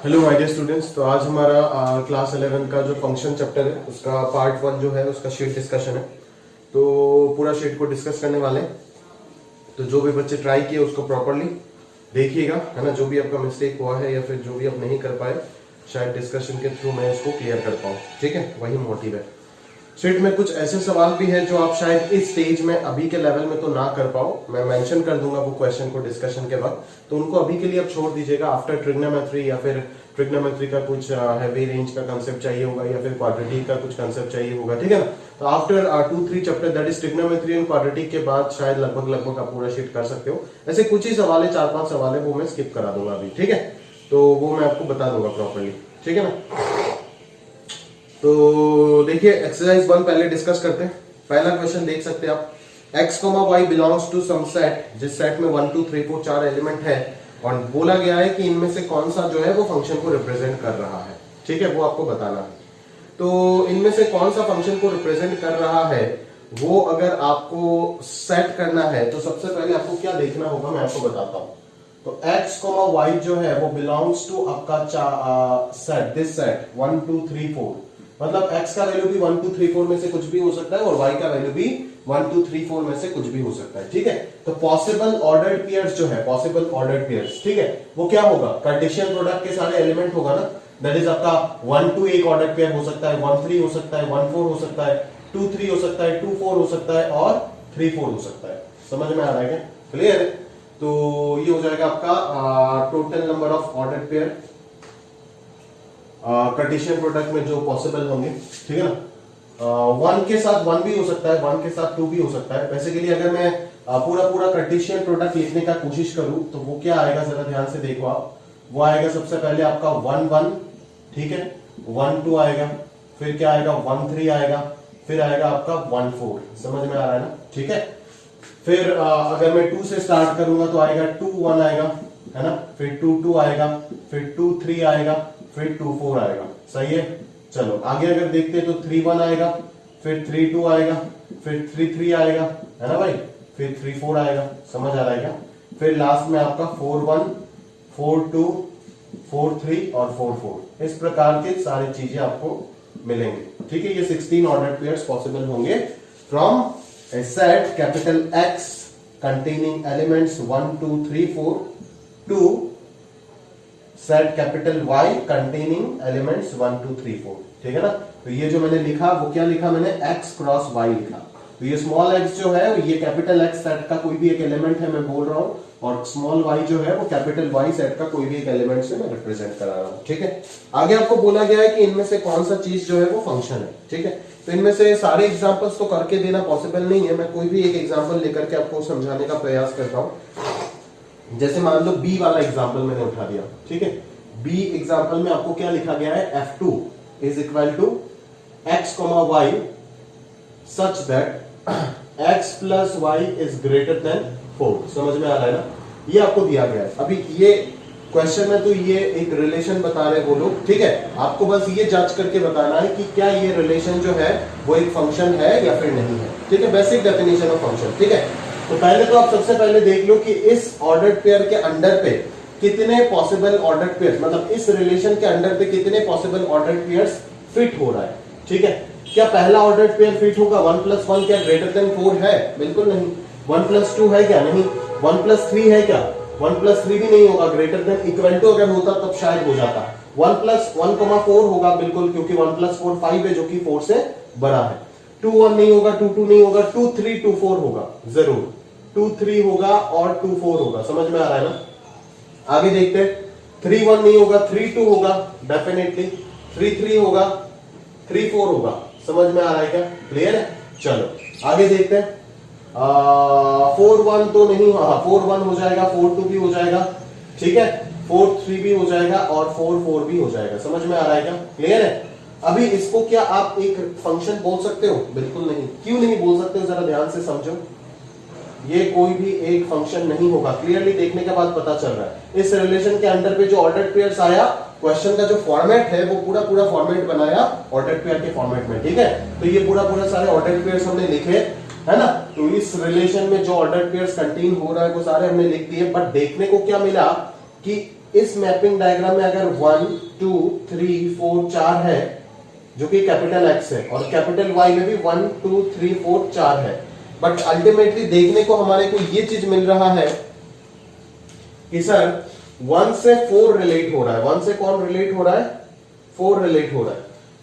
Hello my dear students. तो आज हमारा क्लास 11 का जो फंक्शन चैप्टर है उसका पार्ट 1 जो है उसका शीट डिस्कशन है। तो पूरा शीट को डिस्कस करने वाले हैं। तो जो भी बच्चे ट्राई किए उसको प्रॉपरली देखिएगा, है ना। जो भी आपका मिस्टेक हुआ है या फिर जो भी आप नहीं कर पाए, शायद डिस्कशन के थ्रू मैं इसको क्लियर कर पाऊँ, ठीक है। वही मोटिव है। शीट में कुछ ऐसे सवाल भी हैं जो आप शायद इस स्टेज में अभी के लेवल में तो ना कर पाओ। मैं मेंशन कर दूंगा वो क्वेश्चन को डिस्कशन के वक्त, तो उनको अभी के लिए आप छोड़ दीजिएगा। आफ्टर ट्रिग्नोमेट्री या फिर ट्रिग्नोमेट्री का कुछ हैवी रेंज का कंसेप्ट चाहिए होगा या फिर क्वाड्रेटिक का कुछ कंसेप्ट चाहिए होगा, ठीक है ना। तो after 2-3 chapter that is trigonometry and quadratic के बाद शायद लगभग आप पूरा शीट कर सकते हो। ऐसे कुछ ही सवाल है, 4-5 सवाल है, वो मैं स्किप करा दूंगा अभी, ठीक है। तो वो मैं आपको बता दूंगा प्रॉपरली, ठीक है ना। तो देखिए एक्सरसाइज 1 पहले डिस्कस करते हैं। पहला क्वेश्चन देख सकते हैं आप, x, y belongs to some set, जिस सेट में 1 2 3 4 4 एलिमेंट है और बोला गया है कि इनमें से कौन सा जो है वो फंक्शन को रिप्रेजेंट कर रहा है, ठीक है, वो आपको बताना है। तो इनमें से कौन सा फंक्शन को रिप्रेजेंट कर रहा है वो अगर आपको सेट करना है तो सबसे पहले आपको क्या देखना होगा मैं आपको बताता हूं। तो x, y जो है वो बिलोंग्स टू आपका सेट, दिस सेट 1 2 3 4, मतलब x का वैल्यू भी 1 2 3 4 में से कुछ भी हो सकता है और y का वैल्यू भी 1 2 3 4 में से कुछ भी हो सकता है, ठीक है। तो पॉसिबल ऑर्डर्ड पेयर्स जो है, पॉसिबल ऑर्डर्ड पेयर्स, ठीक है, वो क्या होगा, कार्टेशियन प्रोडक्ट के सारे एलिमेंट होगा ना। दैट इज आपका 1 2 एक ऑर्डर्ड पेयर हो सकता है, 1 3 हो सकता है, 1 4 हो सकता है, 2 3 हो सकता है, 2 4 हो सकता है और 3 4 हो सकता है। समझ में आ रहा है क्या? क्लियर है। तो ये हो जाएगा आपका total number of ordered pair Cartesian product में जो पॉसिबल होंगे, ठीक है ना। 1 के साथ 1 भी हो सकता है, 1 के साथ 2 भी हो सकता है। बेसिकली अगर मैं पूरा कार्टेशियन प्रोडक्ट लिखने का कोशिश करूं तो वो क्या आएगा, जरा ध्यान से देखो आप। वो आएगा सबसे पहले आपका 1 1, ठीक है, 1 2 आएगा, फिर क्या आएगा 1 3 आएगा, फिर आएगा आपका 1 4। समझ में आ रहा है ना, ठीक है। फिर अगर मैं 2 से स्टार्ट करूंगा तो आएगा 2 1 आएगा, है ना, फिर 2 2 आएगा, फिर 2 3 आएगा, फिर 2 4 आएगा। सही है। चलो आगे अगर देखते हैं तो 3 1 आएगा, फिर 3 2 आएगा, फिर 3 3 आएगा, है ना भाई, फिर 3 4 आएगा। समझ आ रहा है क्या? फिर लास्ट में आपका 4 1 4 2 4 3 और 4 4, इस प्रकार के सारी चीजें आपको मिलेंगे, ठीक है। ये 16 ऑर्डर्ड पेयर्स पॉसिबल होंगे from a set capital X containing elements 1 2 3 4 to set capital Y containing elements 1 2 3 4, ठीक है ना। तो ये जो मैंने लिखा वो क्या लिखा मैंने, X क्रॉस Y लिखा। तो ये स्मॉल x जो है ये कैपिटल X सेट का कोई भी एक एलिमेंट है मैं बोल रहा हूं, और स्मॉल y जो है वो कैपिटल Y सेट का कोई भी एक एलिमेंट से मैं रिप्रेजेंट करा रहा हूं, ठीक है। आगे आपको बोला गया है कि इनमें से कौन सा चीज जो है वो फंक्शन है, ठीक है। तो इनमें से सारे एग्जांपल्स तो करके देना पॉसिबल नहीं है, मैं कोई भी एक एग्जांपल लेकर के आपको समझाने का प्रयास करता हूं। जैसे मान लो बी वाला एग्जांपल मैंने उठा दिया, ठीक है। बी एग्जांपल में आपको क्या लिखा गया है, F2 is equal to x, y such that x plus y is greater than 4। समझ में आ रहा है ना, ये आपको दिया गया है। अभी ये क्वेश्चन में तो ये एक रिलेशन बता रहे वो लोग, ठीक है। आपको बस ये जांच करके बताना है कि क्या ये रिलेशन जो है वो एक फंक्शन है या फिर नहीं है, ठीक है। बेसिक डेफिनेशन ऑफ फंक्शन, ठीक है। तो पहले तो आप सबसे पहले देख लो कि इस ऑर्डर्ड पेयर के अंडर पे कितने पॉसिबल ऑर्डर्ड पेयर्स, मतलब इस रिलेशन के अंडर पे कितने पॉसिबल ऑर्डर्ड पेयर्स फिट हो रहा है, ठीक है। क्या पहला ऑर्डर्ड पेयर फिट होगा 1 + 1 क्या ग्रेटर देन 4 है? बिल्कुल नहीं। 1 + 2 है क्या? नहीं। 1 + 3 है क्या? 1 + 3 भी नहीं होगा। ग्रेटर देन इक्वल टू अगर होता तब शायद हो जाता। 1 + 1, 4 होगा बिल्कुल, क्योंकि 1 + 4 5 है जो कि 4 से बड़ा है। 2 1 नहीं होगा, 2 2 नहीं होगा, 2 3 2 4 होगा जरूर, 2 3 होगा और 2 4 होगा। समझ में आ रहा है ना। आगे देखते हैं, 3 1 नहीं होगा, 3 2 होगा डेफिनेटली, 3 3 होगा, 3 4 होगा। समझ में आ रहा है क्या? क्लियर है। चलो आगे देखते हैं, 4 1 तो नहीं, हाँ 4 1 हो जाएगा, 4 2 भी हो जाएगा, ठीक है, 4 3 भी हो जाएगा और 4 4 भी हो जाएगा। समझ में आ रहा है क्या? क्लियर है। अभी इसको क्या आप एक फंक्शन बोल सकते हो? बिल्कुल नहीं। क्यों नहीं बोल सकते हो, जरा ध्यान से समझो। ये कोई भी एक फंक्शन नहीं होगा, क्लियरली देखने के बाद पता चल रहा है। इस रिलेशन के अंडर पे जो ऑर्डर्ड पेयर्स आया, क्वेश्चन का जो फॉर्मेट है वो पूरा फॉर्मेट बनाया ऑर्डर्ड पेयर के फॉर्मेट में, ठीक है। तो ये पूरा सारे ऑर्डर्ड पेयर्स हमने लिखे, है ना। तो इस रिलेशन में जो ऑर्डर्ड पेयर्स कंटेन हो रहा है वो सारे हमने लिख दिए। बट देखने को क्या मिला कि इस मैपिंग डायग्राम में अगर 1 2 3 4 4 है जो कि कैपिटल एक्स है और कैपिटल वाई में भी 1 2 3 4 4 है, बट अल्टीमेटली देखने को हमारे को ये चीज मिल रहा है कि सर 1 से 4 रिलेट हो रहा है। 1 से कौन रिलेट हो रहा है? 4 रिलेट हो रहा है।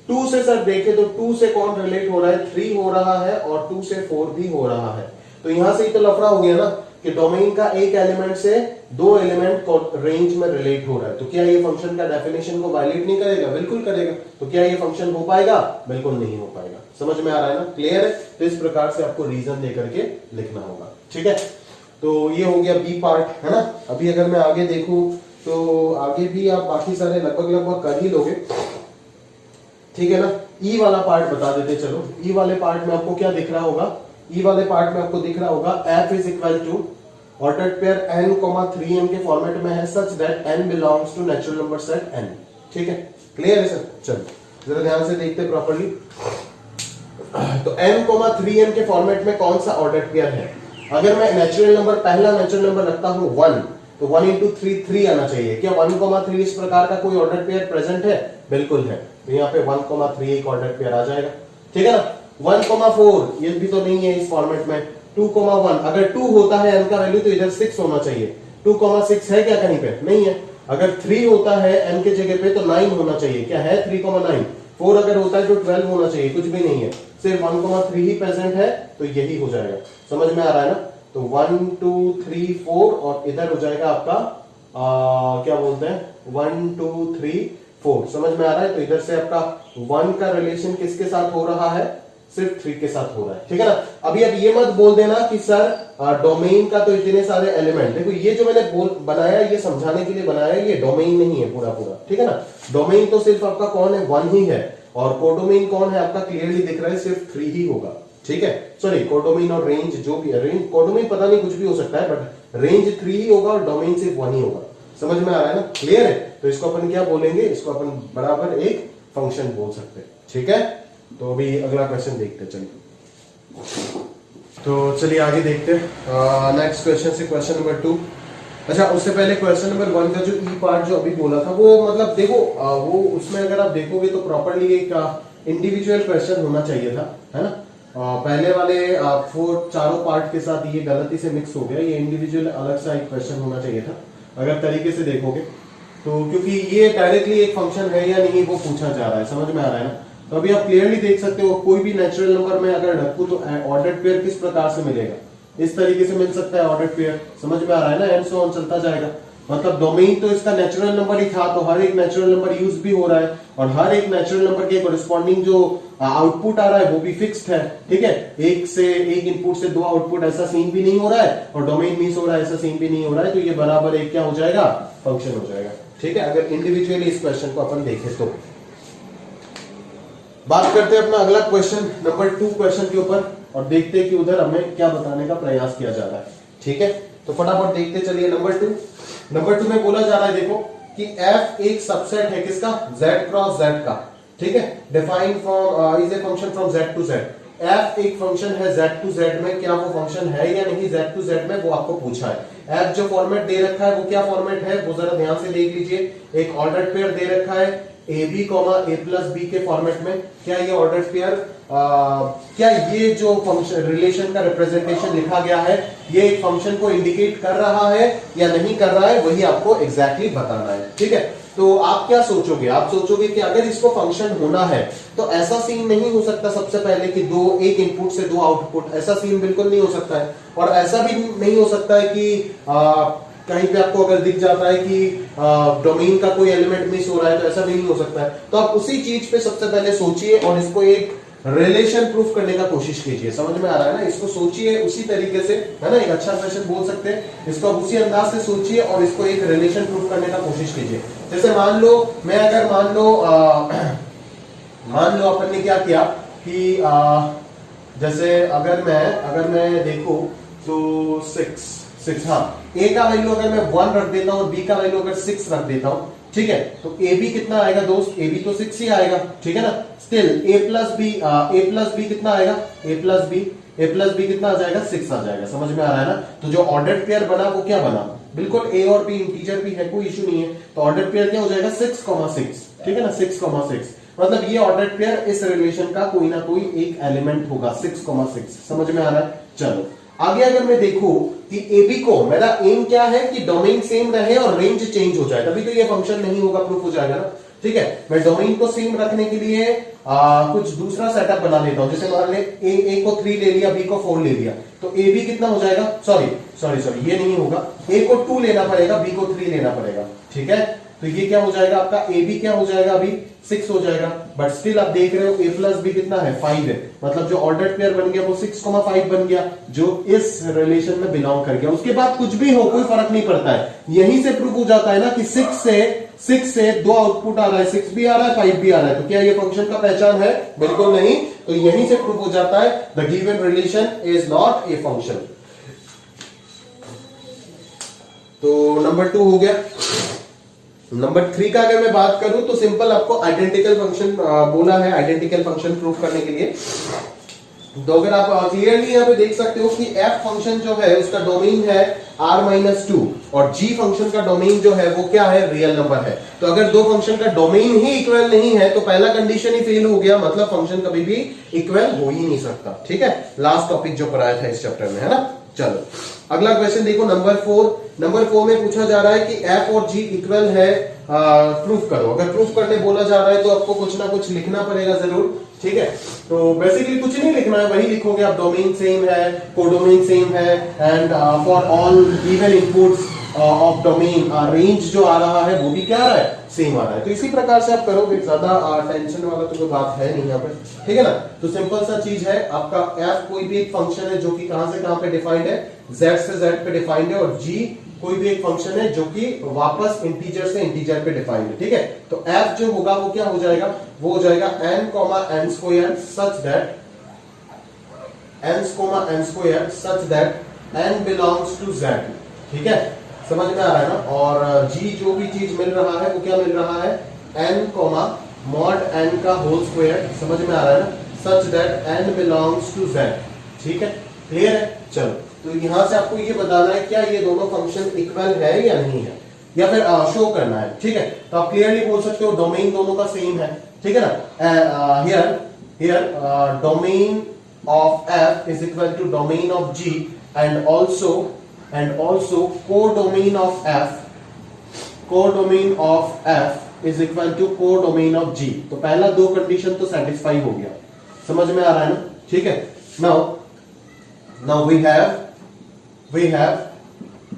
2 से सर देखें तो 2 से कौन रिलेट हो रहा है? 3 हो रहा है और 2 से 4 भी हो रहा है। तो यहां से ही तो लफड़ा हो गया ना कि डोमेन का एक एलिमेंट से 2 एलिमेंट रेंज में रिलेट हो रहा है। तो क्या ये फंक्शन का डेफिनेशन को वायलेट नहीं करेगा? बिल्कुल करेगा। तो क्या ये फंक्शन हो पाएगा? बिल्कुल नहीं हो पाएगा। समझ में आ रहा है ना? क्लियर है? तो इस प्रकार से आपको रीजन दे करके लिखना होगा। ठीक है, तो ये हो गया बी पार्ट, है ना। अभी अगर मैं आगे देखूं तो आगे भी आप बाकी सारे लगभग कर ही लोगे, ठीक है ना। ई वाला पार्ट बता देते चलो। ई वाले पार्ट में आपको क्या दिख रहा होगा? ई वाले पार्ट में आपको दिख रहा होगा f is equal to ordered pair n, 3m के फॉर्मेट में है such that n belongs to natural number set n। ठीक है, क्लियर है सर? चलो जरा ध्यान से देखते प्रॉपर्ली। तो n, 3m के फॉर्मेट में कौन सा ऑर्डर्ड पेयर है? अगर मैं नेचुरल नंबर, पहला नेचुरल नंबर रखता हूं 1, तो 1 इंटू 3 आना चाहिए। क्या 1, 3 इस प्रकार का कोई ऑर्डर पेयर प्रेजेंट है? बिल्कुल है। तो यहाँ पे 1, 3 एक ऑर्डर पेयर आ जाएगा। ठीक है ना। 1, 4 ये भी तो नहीं है इस फॉर्मेट में। 2, 1 अगर 2 होता है n का वैल्यू तो इधर 6 होना चाहिए। 2, 6 है क्या कहीं पे? नहीं है। अगर 3 होता है n के जगह पे तो 9 होना चाहिए। क्या है? 3, 9। 4 अगर होता है तो 12 होना चाहिए। कुछ भी नहीं है, सिर्फ 1, 3 ही प्रेजेंट है, तो यही हो जाएगा। समझ में आ रहा है ना। तो 1, 2, 3, 4 और इधर हो जाएगा आपका क्या बोलते हैं 1, 2, 3, 4। समझ में आ रहा है। तो इधर से आपका 1 का रिलेशन किसके साथ हो रहा है? सिर्फ 3 के साथ हो रहा है। ठीक है ना। अभी अब ये मत बोल देना कि सर डोमेन का तो इतने सारे एलिमेंट। देखो ये जो मैंने बनाया ये समझाने के लिए बनाया, ये डोमेन नहीं है पूरा पूरा। ठीक है ना। डोमेन तो सिर्फ आपका कौन है? 1 ही है। और कोडोमेन कौन है आपका? क्लियरली दिख रहा है, सिर्फ 3 ही होगा। ठीक है, सॉरी कोडोमेन और रेंज जो भी है, रेंज कोडोमेन पता नहीं कुछ भी हो सकता है, बट रेंज 3 ही होगा और डोमेन सिर्फ 1 ही होगा। समझ में आ रहा है ना? क्लियर है। तो इसको अपन क्या बोलेंगे? इसको अपन बराबर एक फंक्शन बोल सकते हैं। ठीक है, तो अभी अगला क्वेश्चन देखते हैं। चलिए तो चलिए आगे देखते हैं नेक्स्ट क्वेश्चन से, क्वेश्चन नंबर 2। अच्छा, उससे पहले क्वेश्चन नंबर 1 का जो ई पार्ट जो अभी बोला था वो मतलब देखो वो उसमें अगर आप देखोगे तो प्रॉपरली एक इंडिविजुअल क्वेश्चन होना चाहिए था, है ना। पहले वाले 4 पार्ट के साथ ये गलती से मिक्स हो गया। ये इंडिविजुअल अलग सा एक क्वेश्चन होना चाहिए था अगर तरीके से देखोगे तो, क्योंकि ये डायरेक्टली एक फंक्शन है या नहीं वो पूछा जा रहा है। समझ में आ रहा है ना। तो अभी आप क्लियरली देख सकते हो कोई भी नेचुरल नंबर में अगर रखूं तो ऑर्डर्ड पेयर किस प्रकार से मिलेगा? इस तरीके से मिल सकता है ऑर्डर्ड पेयर। समझ में आ रहा है ना। एंड सो ऑन चलता जाएगा। मतलब डोमेन तो इसका नेचुरल नंबर ही था, तो हर एक नेचुरल नंबर यूज भी हो रहा है और हर एक नेचुरल नंबर के कोरिस्पॉन्डिंग जो आउटपुट आ रहा है वो भी फिक्स्ड है। ठीक है, एक इनपुट से 2 आउटपुट ऐसा सीन भी नहीं हो रहा है और डोमेन मिस हो रहा है ऐसा सीन भी नहीं हो रहा है। तो ये बराबर एक क्या हो जाएगा? फंक्शन हो जाएगा। ठीक है, अगर इंडिविजुअली इस क्वेश्चन को अपन देखें तो। बात करते हैं अपना अगला क्वेश्चन नंबर 2 क्वेश्चन के ऊपर और देखते हैं कि उधर हमें क्या बताने का प्रयास किया जा रहा है। ठीक है, तो फटाफट देखते चलिए। नंबर 2 में बोला जा रहा है देखो कि f एक सबसेट है किसका? z क्रॉस z का। ठीक है, define from is a function from z to z। f एक फंक्शन है z टू z में, क्या वो फंक्शन है या नहीं z टू z में, वो आपको पूछा है। f जो फॉर्मेट दे रखा है वो क्या फॉर्मेट है वो जरा ध्यान से देख लीजिए। एक ऑर्डर्ड पेयर दे रखा है ab, a+b के फॉर्मेट में। क्या ये ऑर्डर्ड पेयर क्या ये जो फंक्शन रिलेशन का रिप्रेजेंटेशन लिखा गया है ये एक फंक्शन को इंडिकेट कर रहा है या नहीं कर रहा है, वही आपको एग्जैक्टली बताना है। ठीक है, तो आप क्या सोचोगे? आप सोचोगे कि अगर इसको फंक्शन होना है तो ऐसा सीन नहीं हो सकता सबसे पहले कि एक इनपुट से 2 आउटपुट, ऐसा सीन बिल्कुल नहीं हो सकता है। और ऐसा भी नहीं हो सकता है कि कहीं पे आपको अगर दिख जाता है कि डोमेन का कोई एलिमेंट मिस हो रहा है, तो ऐसा भी नहीं हो सकता है। तो आप उसी चीज पे सबसे पहले सोचिए और इसको एक रिलेशन प्रूफ करने का कोशिश कीजिए। समझ में आ रहा है ना? इसको सोचिए उसी तरीके से, है ना। एक अच्छा क्वेश्चन बोल सकते हैं इसको, आप उसी अंदाज से सोचिए और इसको एक रिलेशन प्रूफ करने का कोशिश कीजिए। जैसे मान लो अपन ने क्या किया कि जैसे अगर मैं देखूं तो 6 हाँ, a का वैल्यू अगर मैं 1 रख देता हूं और b का वैल्यू अगर 6 रख देता हूं, ठीक है, तो ab कितना आएगा दोस्त? ab तो 6 ही आएगा। ठीक है ना। स्टिल a प्लस बी कितना आएगा? a प्लस बी कितना आ जाएगा? 6 आ जाएगा। समझ में आ रहा है ना। तो जो ऑर्डर्ड पेयर बना वो क्या बना? बिल्कुल a और b इंटीजर भी है, कोई इशू नहीं है। तो ऑर्डर पेयर क्या हो जाएगा 6,6, ठीक है ना, 6,6 मतलब ये ऑर्डर पेयर इस रिलेशन का कोई ना कोई एक एलिमेंट होगा 6,6। समझ में आ रहा है? चलो आगे अगर मैं देखूं कि AB को मेरा एम क्या है कि डोमेन सेम रहे और रेंज चेंज हो जाए, तभी तो ये फंक्शन नहीं होगा, प्रूफ हो जाएगा ना। ठीक है, मैं डोमेन को सेम रखने के लिए कुछ दूसरा सेटअप बना लेता हूं। जैसे मान ले ए को 3 ले लिया, बी को 4 ले लिया, तो ए बी कितना हो जाएगा, सॉरी ये नहीं होगा, ए को 2 लेना पड़ेगा, बी को 3 लेना पड़ेगा। ठीक है, तो ये क्या हो जाएगा आपका, ए बी क्या हो जाएगा अभी 6 हो जाएगा, बट स्टिल आप देख रहे हो ए प्लस बी कितना है 5 है, मतलब जो ऑर्डर्ड पेयर बन गया वो 6,5 बन गया, जो इस रिलेशन में बिलोंग कर गया। उसके बाद कुछ भी हो कोई फर्क नहीं पड़ता है, यहीं से प्रूव हो जाता है ना कि 6 से 2 आउटपुट आ रहा है, 6 भी आ रहा है 5 भी आ रहा है, तो क्या ये फंक्शन का पहचान है? बिल्कुल नहीं। तो यहीं से प्रूव हो जाता है the given relation is not a function. तो नंबर 2 हो गया। नंबर 3 का अगर मैं बात करूं तो सिंपल आपको आइडेंटिकल फंक्शन बोला है, आइडेंटिकल फंक्शन प्रूव करने के लिए। तो अगर आप क्लियरली यहां पे देख सकते हो कि f फंक्शन जो है उसका डोमेन है r-2 और g फंक्शन का डोमेन जो है वो क्या है, रियल नंबर है। तो अगर दो फंक्शन का डोमेन ही इक्वल नहीं है तो पहला कंडीशन ही फेल हो गया, मतलब फंक्शन कभी भी इक्वल हो ही नहीं सकता। ठीक है, लास्ट टॉपिक जो पढ़ाया था इस चैप्टर में, है ना। चलो अगला क्वेश्चन देखो, नंबर 4। नंबर 4 में पूछा जा रहा है कि f और g इक्वल है, प्रूफ करो। अगर प्रूफ करने बोला जा रहा है तो आपको कुछ ना कुछ लिखना पड़ेगा जरूर। ठीक है, तो बेसिकली कुछ नहीं लिखना है, वही लिखोगे आप, डोमेन सेम है, कोडोमेन सेम है, and for all given inputs of domain range जो आ रहा है वो भी क्या आ रहा है, सेम आ रहा है। तो इसी प्रकार से आप करोगे, ज्यादा टेंशन वाला तो कोई बात है नहीं यहाँ पे। ठीक है ना, तो सिंपल सा चीज है, आपका f कोई भी एक फंक्शन है जो कि कहां से कहां पे डिफाइंड है, z से z पे डिफाइंड है, और g कोई भी एक फंक्शन है जो कि वापस इंटीजर से इंटीजर पे डिफाइंड है। ठीक है, तो f जो होगा वो क्या हो जाएगा, वो हो जाएगा n, n² such that n belongs to z। ठीक है, समझ में आ रहा है ना। और g जो भी चीज मिल रहा है वो क्या मिल रहा है, n, mod n का होल स्क्वायर, समझ में आ रहा है ना, such that n belongs to z। ठीक है, क्लियर है। चलो, तो यहां से आपको ये बताना है क्या ये दोनों फंक्शन इक्वल है या नहीं है, या फिर शो करना है। ठीक है, तो आप क्लियरली बोल सकते हो डोमेन दोनों का सेम है। ठीक है ना, here domain of f is equal to domain of g and also codomain of f is equal to codomain of g। तो पहला दो कंडीशन तो सेटिस्फाई हो गया, समझ में आ रहा है ना। ठीक है, now we have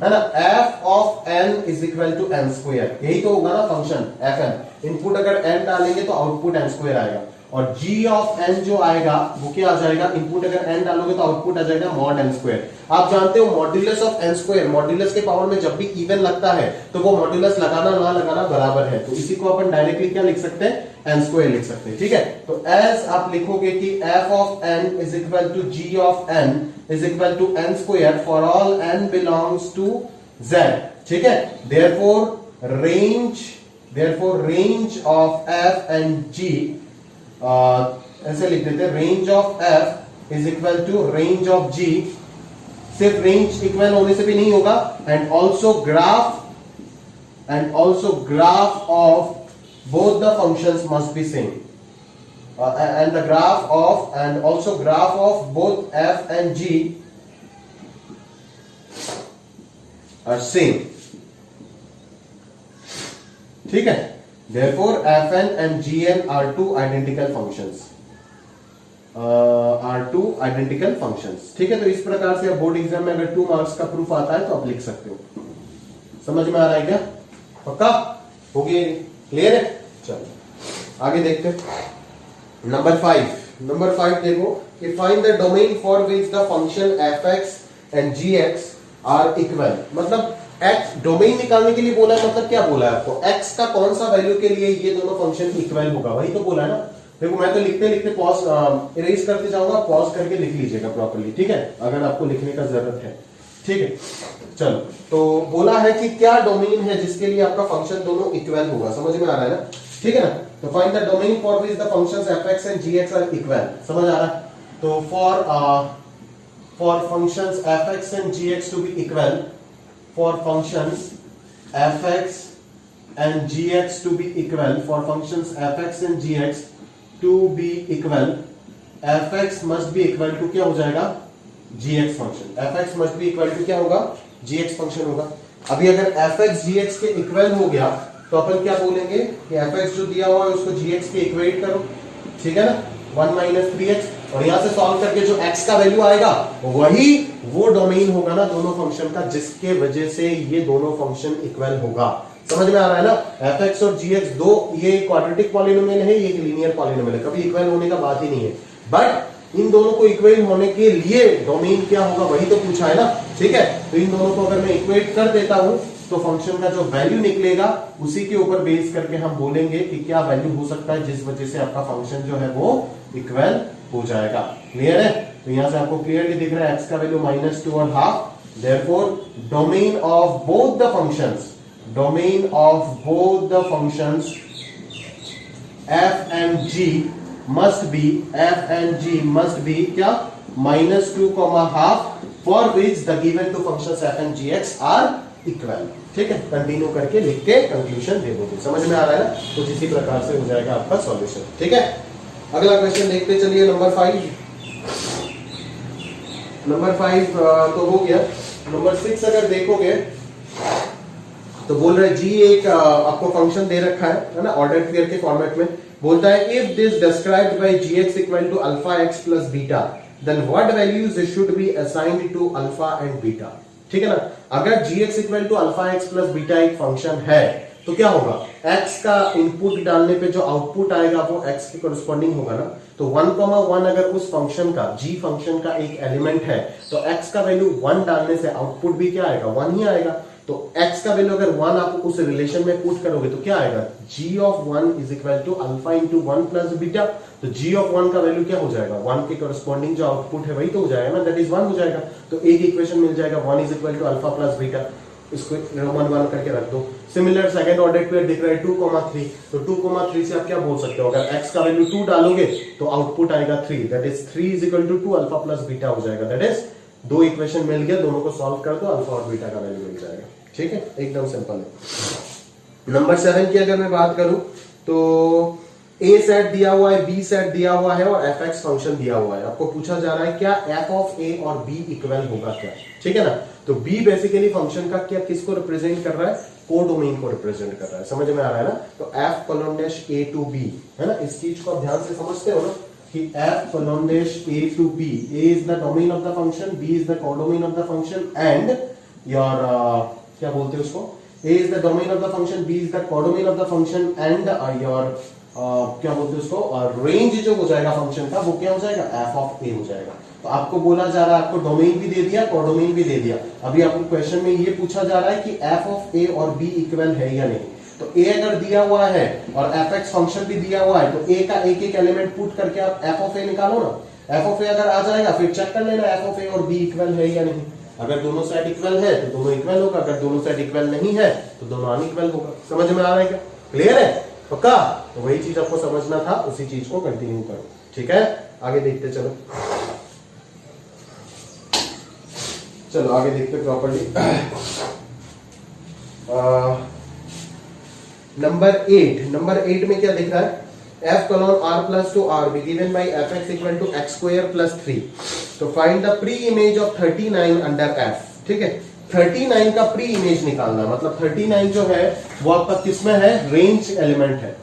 है ना, f of n is equal to n square, यही तो होगा ना फंक्शन fn। इनपुट अगर n डालेंगे तो आउटपुट n स्क्वायर आएगा, और g ऑफ n जो आएगा वो क्या आ जाएगा, इनपुट अगर n डालोगे तो आउटपुट आ जाएगा मॉड n स्क्वायर। आप जानते हो modulus of n square, modulus के पावर में जब भी इवन लगता है तो वो मॉड्यूलस लगाना ना लगाना बराबर है, तो इसी को अपन डायरेक्टली क्या लिख सकते हैं, n स्क्वायर लिख सकते हैं। ठीक है, तो एज आप लिखोगे कि f of n is equal to g of n is equal to n square for all n belongs to z। ठीक है, therefore range of f and g, ऐसे लिख देते हैं, range of f is equal to range of g। सिर्फ range equal होने से भी नहीं होगा, and also graph of both the functions must be same, and also graph of both f and g are same। ठीक है, therefore fn and gn are two identical functions, ठीक है। तो इस प्रकार से बोर्ड एग्जाम में अगर 2 मार्क्स का प्रूफ आता है तो आप लिख सकते हो। समझ में आ रहा है क्या, पक्का हो गया, क्लियर है। चलो आगे देखते हैं। नंबर 5 देखो कि find the domain for which the function fx and gx are equal. मतलब x डोमेन निकालने के लिए बोला है, मतलब क्या बोला है आपको, x का कौन सा वैल्यू के लिए ये दोनों फंक्शन इक्वल होगा, वही तो बोला है ना। देखो मैं तो लिखते पॉज इरेज करते जाऊंगा, पॉज करके लिख लीजिएगा प्रॉपर्ली। ठीक है, अगर आपको लिखने का जरूरत है। ठीक है, चलो, तो बोला है कि क्या डोमेन है जिसके लिए आपका फंक्शन दोनों इक्वल होगा, समझ में आ रहा है ना। ठीक है ना, तो find the domain for which the functions fx and gx are equal, समझ आ रहा है। तो for functions fx and gx to be equal, for functions fx and gx to be equal, for functions fx and gx to be equal, fx must be equal to क्या हो जाएगा, gx function. fx must be equal to क्या होगा, gx function होगा। अभी अगर fx gx के equal हो गया तो अपन क्या बोलेंगे कि fx जो दिया हुआ है उसको gx के इक्वेट करो, ठीक है ना, 1 माइनस 3x, और यहां से सॉल्व करके जो x का वैल्यू आएगा वही वो डोमेन होगा ना दोनों फंक्शन का, जिसके वजह से ये दोनों फंक्शन इक्वल होगा। समझ में आ रहा है ना, fx और gx दो, ये क्वाड्रेटिक पॉलिनोमियल है, ये लीनियर पॉलिनोमियल है, कभी इक्वल होने का बात ही नहीं है। बट इन दोनों को इक्वल होने के लिए डोमेन क्या होगा वही तो पूछा है ना, ठीक है। तो इन दोनों को अगर मैं इक्वेट कर देता हूं तो फंक्शन का जो वैल्यू निकलेगा उसी के ऊपर बेस करके हम बोलेंगे कि क्या वैल्यू हो सकता है जिस वजह से आपका फंक्शन जो है वो इक्वल हो जाएगा। क्लियर है, तो यहां से आपको क्लियरली दिख रहा है x का वैल्यू -2 और half, therefore domain of both the functions, domain of both the functions f and g must be, f and g must be क्या, -2, half, for which the given two functions f and gx are equal। ठीक है, continue करके लिख के conclusion दे दोगे। समझ में आ रहा है ना, कुछ इसी प्रकार से हो जाएगा आपका सॉल्यूशन। ठीक है, अगला क्वेश्चन देखते चलिए, नंबर 5। नंबर 5 तो हो गया। नंबर 6 अगर देखोगे तो बोल रहा है जी, एक आपको फंक्शन दे रखा है ना, ऑर्डर पेयर के फॉर्मेट में। बोलता है if this described by gx equal to alpha x plus beta, then what values should be assigned to alpha and beta. ठीक है ना, अगर gx equal to alpha x plus beta एक function है तो क्या होगा, x का इनपुट डालने पे जो आउटपुट आएगा वो x के कोरिस्पोंडिंग होगा ना। तो 1,1 अगर उस फंक्शन का, g फंक्शन का एक एलिमेंट है तो x का वैल्यू 1 डालने से आउटपुट भी क्या आएगा, 1 ही आएगा। तो x का वैल्यू अगर 1 आप उस रिलेशन में पुट करोगे तो क्या आएगा, g of 1 is equal to alpha into 1 plus beta. तो g ऑफ 1 का वैल्यू क्या हो जाएगा, 1 के कोरिस्पोंडिंग जो आउटपुट है वही तो हो जाएगा ना, दैट इज 1 हो जाएगा। तो एक इक्वेशन मिल जाएगा, 1 is equal to alpha plus beta, इसको 1 करके रख दो। सिमिलर सेकंड ऑर्डर पेयर दिख रहा है 2,3, तो 2,3 से आप क्या बोल सकते हो, अगर x का वैल्यू 2 डालोगे तो आउटपुट आएगा 3, that is 3 is equal to 2 alpha plus beta हो जाएगा। दैट इज दो इक्वेशन मिल गया, दोनों को सॉल्व कर दो, अल्फा और बीटा का वैल्यू मिल जाएगा। ठीक है, एकदम सिंपल है। नंबर 7 की अगर मैं बात करूं तो a सेट दिया हुआ है, b सेट दिया हुआ है और fx फंक्शन दिया हुआ है। आपको पूछा जा रहा है क्या f ऑफ a और b इक्वल होगा क्या। ठीक है ना, तो b बेसिकली फंक्शन का क्या, किसको रिप्रेजेंट कर रहा है, कोडोमेन को रिप्रेजेंट कर रहा है। समझ में आ रहा है ना, तो f colon dash a to b है ना, इस चीज को आप ध्यान से समझते हो ना कि f colon dash a to b, a is the domain of the function, b is the codomain of the function and your क्या बोलते हैं उसको, a is the domain of the function, b is the codomain of the function and your क्या बोलते हैं उसको, range जो हो जाएगा फंक्शन का वो क्या हो जाएगा, f ऑफ a हो जाएगा। तो आपको बोला जा रहा है, आपको डोमेन भी दे दिया, कोडोमेन भी दे दिया। अभी आपको क्वेश्चन में ये पूछा जा रहा है कि f ऑफ a और b इक्वल है या नहीं। तो a अगर दिया हुआ है और fx फंक्शन भी दिया हुआ है तो a का एक एक एलिमेंट पुट करके आप f ऑफ a निकालो ना। f ऑफ a अगर आ जाएगा फिर चेक कर लेना f ऑफ a और b इक्वल है या नहीं। अगर दोनों साइड इक्वल है तो दोनों इक्वल होगा, अगर दोनों साइड इक्वल नहीं है तो दोनों अनइक्वल होगा। समझ में आ रहा है क्या, क्लियर है, पक्का। तो वही चीज आपको समझना था, उसी चीज को कंटिन्यू करो। ठीक है, आगे देखते चलो, चलो आगे देखते प्रॉपर्ली। नंबर 8 में क्या दिख रहा है, f colon r plus 2r be given by fx equal to x square plus 3। तो find the pre image of 39 under f। ठीक है, 39 का प्री इमेज निकालना, मतलब 39 जो है वो आपका किसमें है, रेंज एलिमेंट है।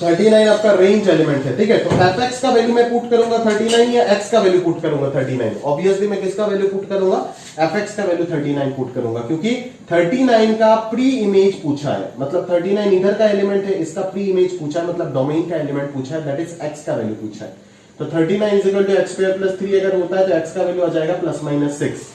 39 आपका रेंज एलिमेंट है। ठीक है, तो fx का वैल्यू मैं पुट करूंगा 39 या x का वैल्यू पुट करूंगा 39। ऑब्वियसली मैं किसका वैल्यू पुट करूंगा, fx का वैल्यू 39 पुट करूंगा, क्योंकि 39 का प्री इमेज पूछा है, मतलब 39 इधर का एलिमेंट है, इसका प्री इमेज पूछा है, मतलब डोमेन का एलिमेंट पूछा है, दैट इज x का वैल्यू पूछा है। तो 39 is equal to x square plus 3 अगर होता है तो x का वैल्यू आ जाएगा ±6।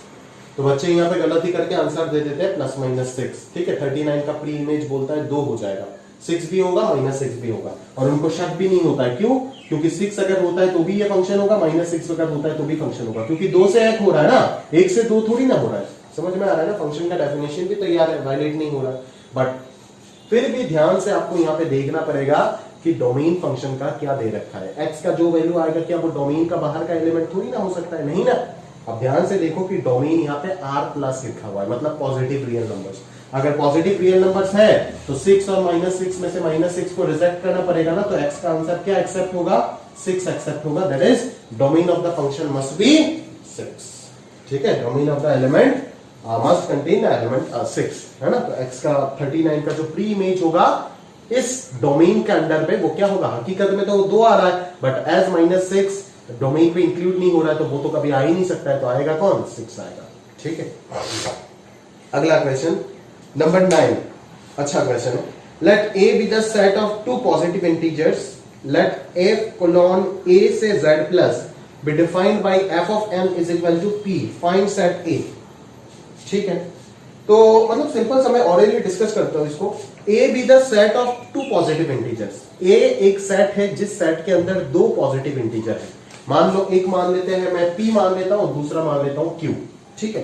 तो बच्चे यहाँ पे गलती करके आंसर दे देते हैं ±6। ठीक है, 39 का प्री इमेज बोलता है 2 हो जाएगा, 6 भी होगा -6 भी होगा, और उनको शक भी नहीं होता है। क्यों, क्योंकि 6 अगर होता है तो भी ये फंक्शन होगा, -6 अगर होता है तो भी फंक्शन होगा, क्योंकि 2 से 1 हो रहा है ना, 1 से 2 थोड़ी ना हो रहा है। समझ में आ रहा है ना, फंक्शन का डेफिनेशन भी तैयार है, वायलेट नहीं हो रहा है। बट फिर भी ध्यान से आपको यहाँ पे देखना पड़ेगा कि डोमेन फंक्शन का क्या दे रखा है। x का जो वैल्यू आएगा क्या वो डोमेन का बाहर का एलिमेंट थोड़ी ना हो सकता है, नहीं ना। अब ध्यान से देखो कि डोमेन यहाँ पे r प्लस लिखा हुआ है, मतलब पॉजिटिव रियल नंबर्स। अगर पॉजिटिव रियल नंबर्स है तो 6 और -6 में से -6 को रिजेक्ट करना पड़ेगा ना, तो x का आंसर क्या एक्सेप्ट होगा? 6 एक्सेप्ट होगा। That is domain of the function must be 6। ठीक है, domain of the element must contain element 6, है ना। तो x का 39 का जो प्री इमेज होगा इस डोमेन के अंडर पे वो क्या होगा? हकीकत में तो वो 2 आ रहा है, बट एज -6 डोमेन पे इंक्लूड नहीं हो रहा है तो वो तो कभी आ ही नहीं सकता है, तो आएगा कौन? 6 आएगा। ठीक है, अगला क्वेश्चन नंबर 9। अच्छा क्वेश्चन है। Let a be the set of two positive integers, let f colon a से z plus be defined by f of n is equal to p, find set a। ठीक है, तो मतलब simple सा मैं already discuss करता हूं इसको। a be the set of two positive integers, a एक सेट है जिस सेट के अंदर दो पॉजिटिव इंटीजर है। मान लो एक मान लेते हैं, मैं p मान लेता हूं, दूसरा मान लेता हूं q। ठीक है,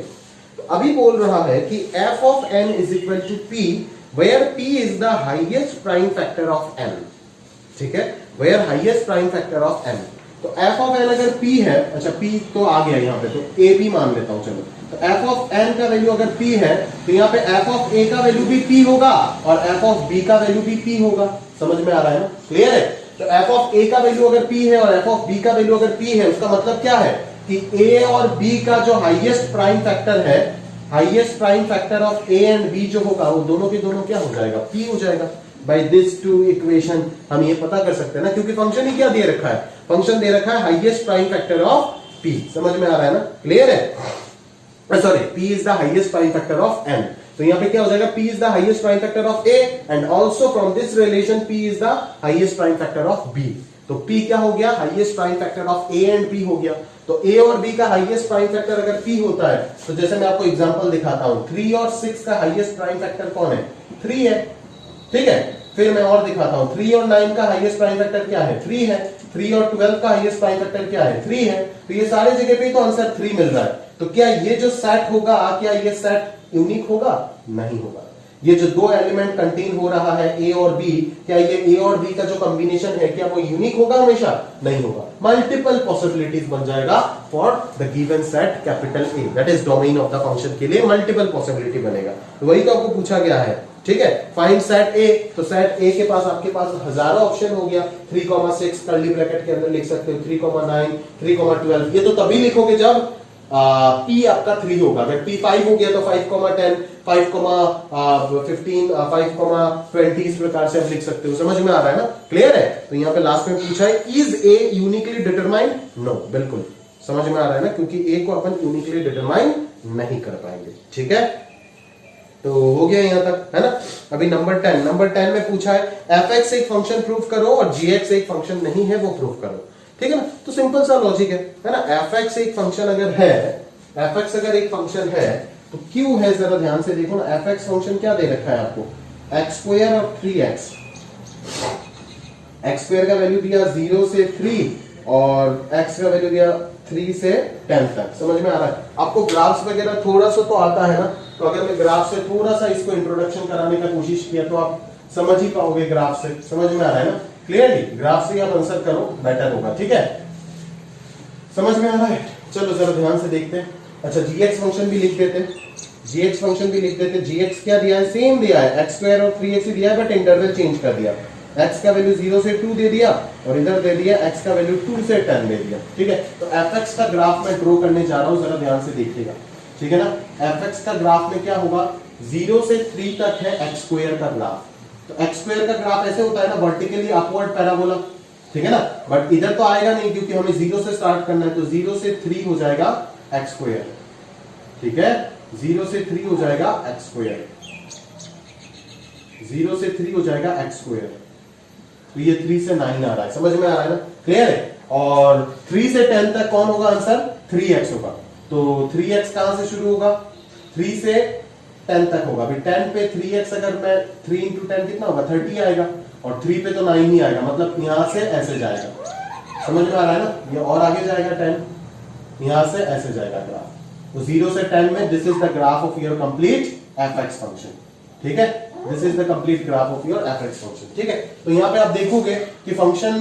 तो अभी बोल रहा है कि f of n is equal to p where p is the highest prime factor of n। ठीक है, where highest prime factor of n। तो f ऑफ n अगर p है, अच्छा p तो आ गया यहाँ पे, तो a p मान लेता हूं। चलो, तो f ऑफ n का वैल्यू अगर p है तो यहाँ पे f ऑफ a का वैल्यू भी p होगा और f ऑफ b का वैल्यू भी p होगा। समझ में आ रहा है ना? क्लियर है? तो f ऑफ a का वैल्यू अगर p है और f ऑफ b का वैल्यू अगर p है, उसका मतलब क्या है कि a और b का जो हाईएस्ट प्राइम फैक्टर है, highest prime factor of a and b जो होगा वो दोनों के दोनों क्या हो जाएगा? p हो जाएगा। बाय दिस टू इक्वेशन हम ये पता कर सकते हैं ना, क्योंकि फंक्शन ही क्या दे रखा है? फंक्शन दे रखा है highest prime factor of p। समझ में आ रहा है ना? क्लियर है? Sorry, p is the highest prime factor of n। तो यहाँ पे क्या हो जाएगा? p is the highest prime factor of a and also from this relation p is the highest prime factor of b। तो p क्या हो गया? Highest prime factor of a and b हो गया। तो a और b का highest prime factor अगर p होता है, तो जैसे मैं आपको एग्जांपल दिखाता हूं, 3 और 6 का हाईएस्ट प्राइम फैक्टर कौन है? 3 है। ठीक है, फिर मैं और दिखाता हूं, 3 और 9 का हाईएस्ट प्राइम फैक्टर क्या है? 3 है। 3 और 12 का हाईएस्ट प्राइम फैक्टर क्या है? 3 है। तो ये सारे जगह पे तो आंसर 3 मिल रहा है। तो क्या ये जो सेट होगा, क्या ये सेट यूनिक होगा? नहीं होगा। ये जो दो एलिमेंट कंटेन हो रहा है a और b, क्या ये a और b का जो कॉम्बिनेशन है क्या वो यूनिक होगा? हमेशा नहीं होगा। मल्टीपल पॉसिबिलिटीज बन जाएगा for the given set capital A। That is domain of the function के लिए मल्टीपल पॉसिबिलिटी बनेगा। तो वही तो आपको पूछा गया है। ठीक है, फाइंड सेट A। तो सेट A के पास आपके पास हजारों ऑप्शन हो गया। 3,6 कर्ली ब्रैकेट के अंदर लिख सकते हो, 3,9, 3,12। ये तो तभी लिखोगे जब p आपका 3 होगा। अगर p 5 हो गया तो 5,10, 5,15, 5,20 इस प्रकार से आप लिख सकते हो। समझ में आ रहा है ना? क्लियर है? तो यहाँ पे लास्ट में पूछा है, is a uniquely determined? No, बिल्कुल समझ में आ रहा है ना, क्योंकि a को अपन यूनिकली डिटरमाइन नहीं कर पाएंगे। ठीक है, तो हो गया यहां तक, है ना। अभी नंबर 10 में पूछा है fx एक फंक्शन प्रूफ करो और gx एक फंक्शन नहीं है वो प्रूफ करो। ठीक है ना, तो सिंपल सा लॉजिक है ना। fx एक फंक्शन अगर है, fx अगर एक फंक्शन है तो q है, जरा ध्यान से देखो ना। fx फंक्शन क्या दे रखा है आपको? x² और 3x। x² का वैल्यू दिया 0 से 3 और x का वैल्यू दिया 3 से 10 तक। समझ में आ रहा है? आपको ग्राफ्स वगैरह थोड़ा सा तो आता है ना, तो अगर मैं ग्राफ से थोड़ा सा इसको इंट्रोडक्शन कराने का कोशिश किया तो आप समझ ही पाओगे ग्राफ से। समझ में आ रहा है ना? क्लियरली ग्राफ से आप आंसर करो, बेटर होगा। ठीक है, समझ में आ रहा है? चलो जरा ध्यान से देखते हैं। अच्छा, gx फंक्शन भी लिख देते, gx फंक्शन भी लिख देते। gx क्या दिया है? सेम दिया है, x² और 3x ही दिया है, बट इंटरवल चेंज कर दिया। x का वैल्यू 0 से 2 दे दिया और इधर दे दिया x का वैल्यू 2 से 10 दे दिया। ठीक है, तो fx का ग्राफ मैं ड्रॉ करने जा रहा हूं, जरा ध्यान से देखिएगा। ठीक है ना, fx का ग्राफ में क्या होगा? 0 से 3 तक है x² का ग्राफ। तो x² का ग्राफ ऐसे होता है ना, वर्टिकली अपवर्ड पैराबोला। ठीक है ना, बट इधर तो आएगा नहीं क्योंकि हमें 0 से स्टार्ट करना है। तो 0 से 3 हो जाएगा x²। ठीक है, 0 से 3 हो जाएगा x²। 0 से 3 हो जाएगा x²। तो ये 3 से 9 आ रहा है। समझ में आ रहा है ना? क्लियर है? और 3 से 10 तक कौन होगा आंसर? 3x होगा। तो 3x कहां से शुरू होगा? 3 से 10 तक होगा। अभी 10 पे 3x अगर मैं 3 into 10 कितना होगा? 30 आएगा और 3 पे तो 9 ही आएगा, मतलब यहां से ऐसे जाएगा। समझ में आ रहा है ना? ये और आगे जाएगा 10, यहां से ऐसे जाएगा ग्राफ। तो 0 से 10 में this is the graph of your complete fx function. ठीक है, this is the complete graph of your fx function. ठीक है, तो यहां पे आप देखोगे कि फंक्शन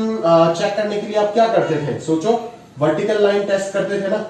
चेक करने के लिए आप क्या करते थे? सोचो, वर्टिकल लाइन टेस्ट करते थे ना,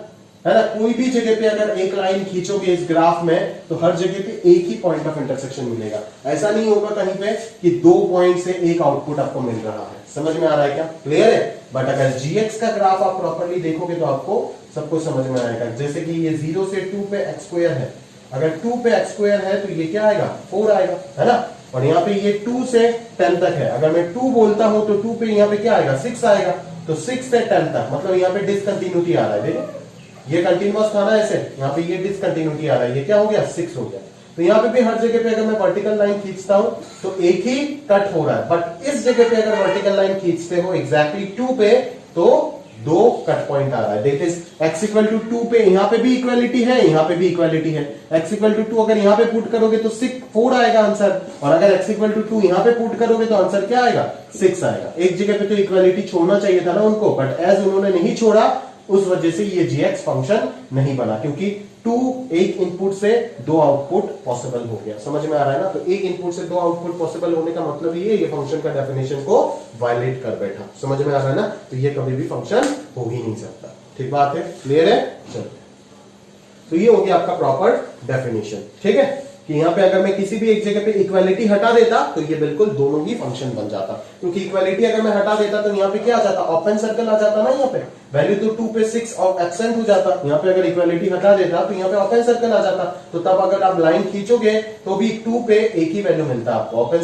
है ना। कोई भी जगह पे अगर एक लाइन खींचोगे इस ग्राफ में तो हर जगह पे एक ही पॉइंट ऑफ इंटरसेक्शन मिलेगा। ऐसा नहीं होगा कहीं पे कि 2 पॉइंट से एक आउटपुट आपको मिल रहा है। समझ में आ रहा है क्या? क्लियर है? बट अगर जीएक्स का ग्राफ आप प्रॉपरली देखोगे तो आपको सब कुछ समझ में आएगा। जैसे कि ये 0 से 2 पे एक्स स्क्वायर है, अगर 2 पे एक्स स्क्वायर है तो ये क्या आएगा? 4 आएगा, है ना। और यहाँ पे ये 2 से 10 तक है, अगर मैं 2 बोलता हूं तो 2 पे यहाँ पे क्या आएगा? 6 आएगा। तो 6 से 10 तक मतलब यहाँ पे डिसकंटिन्यूटी आ रहा है। देखिए ये कंटिन्यूअस था ना ऐसे, यहाँ पे ये डिसकंटिन्यूटी आ रहा है, ये क्या हो गया? 6 हो गया। तो यहाँ पे भी हर जगह पे अगर मैं वर्टिकल लाइन खींचता हूं तो एक ही कट हो रहा है, बट इस जगह पे अगर वर्टिकल लाइन खींचते हो एग्जैक्टली 2 पे तो 2 कट पॉइंट आ रहा है। That is x equal to 2 पे यहाँ पे भी इक्वालिटी है, यहाँ पे भी इक्वालिटी है। x इक्वल टू 2 अगर यहाँ पे पुट करोगे तो 4 आएगा आंसर, और अगर x इक्वल टू 2 यहाँ पे पुट करोगे तो आंसर क्या आएगा? 6 आएगा। एक जगह पे तो इक्वालिटी छोड़ना चाहिए था ना उनको, बट एज उन्होंने नहीं छोड़ा उस वजह से ये gx फंक्शन नहीं बना, क्योंकि 2 एक इनपुट से 2 आउटपुट पॉसिबल हो गया। समझ में आ रहा है ना। तो एक इनपुट से 2 आउटपुट पॉसिबल होने का मतलब ये फंक्शन का डेफिनेशन को वायलेट कर बैठा। समझ में आ रहा है ना। तो ये कभी भी फंक्शन हो ही नहीं सकता। ठीक बात है? क्लियर है? चलो, तो ये हो गया आपका प्रॉपर डेफिनेशन। ठीक है कि यहाँ पे अगर मैं किसी भी एक जगह पे इक्वालिटी हटा देता तो ये बिल्कुल दोनों ही फंक्शन बन जाता, क्योंकि इक्वालिटी अगर मैं हटा देता तो यहाँ पे क्या आ जाता? ओपन सर्कल आ जाता ना। यहाँ पे वैल्यू तो 2 पे 6 और एब्सेंट हो जाता। यहाँ पे अगर इक्वालिटी हटा देता तो यहाँ पे ओपन सर्कल आ जाता। तो तब अगर आप लाइन खींचोगे तो भी 2 पे एक ही वैल्यू मिलता आपको। ओपन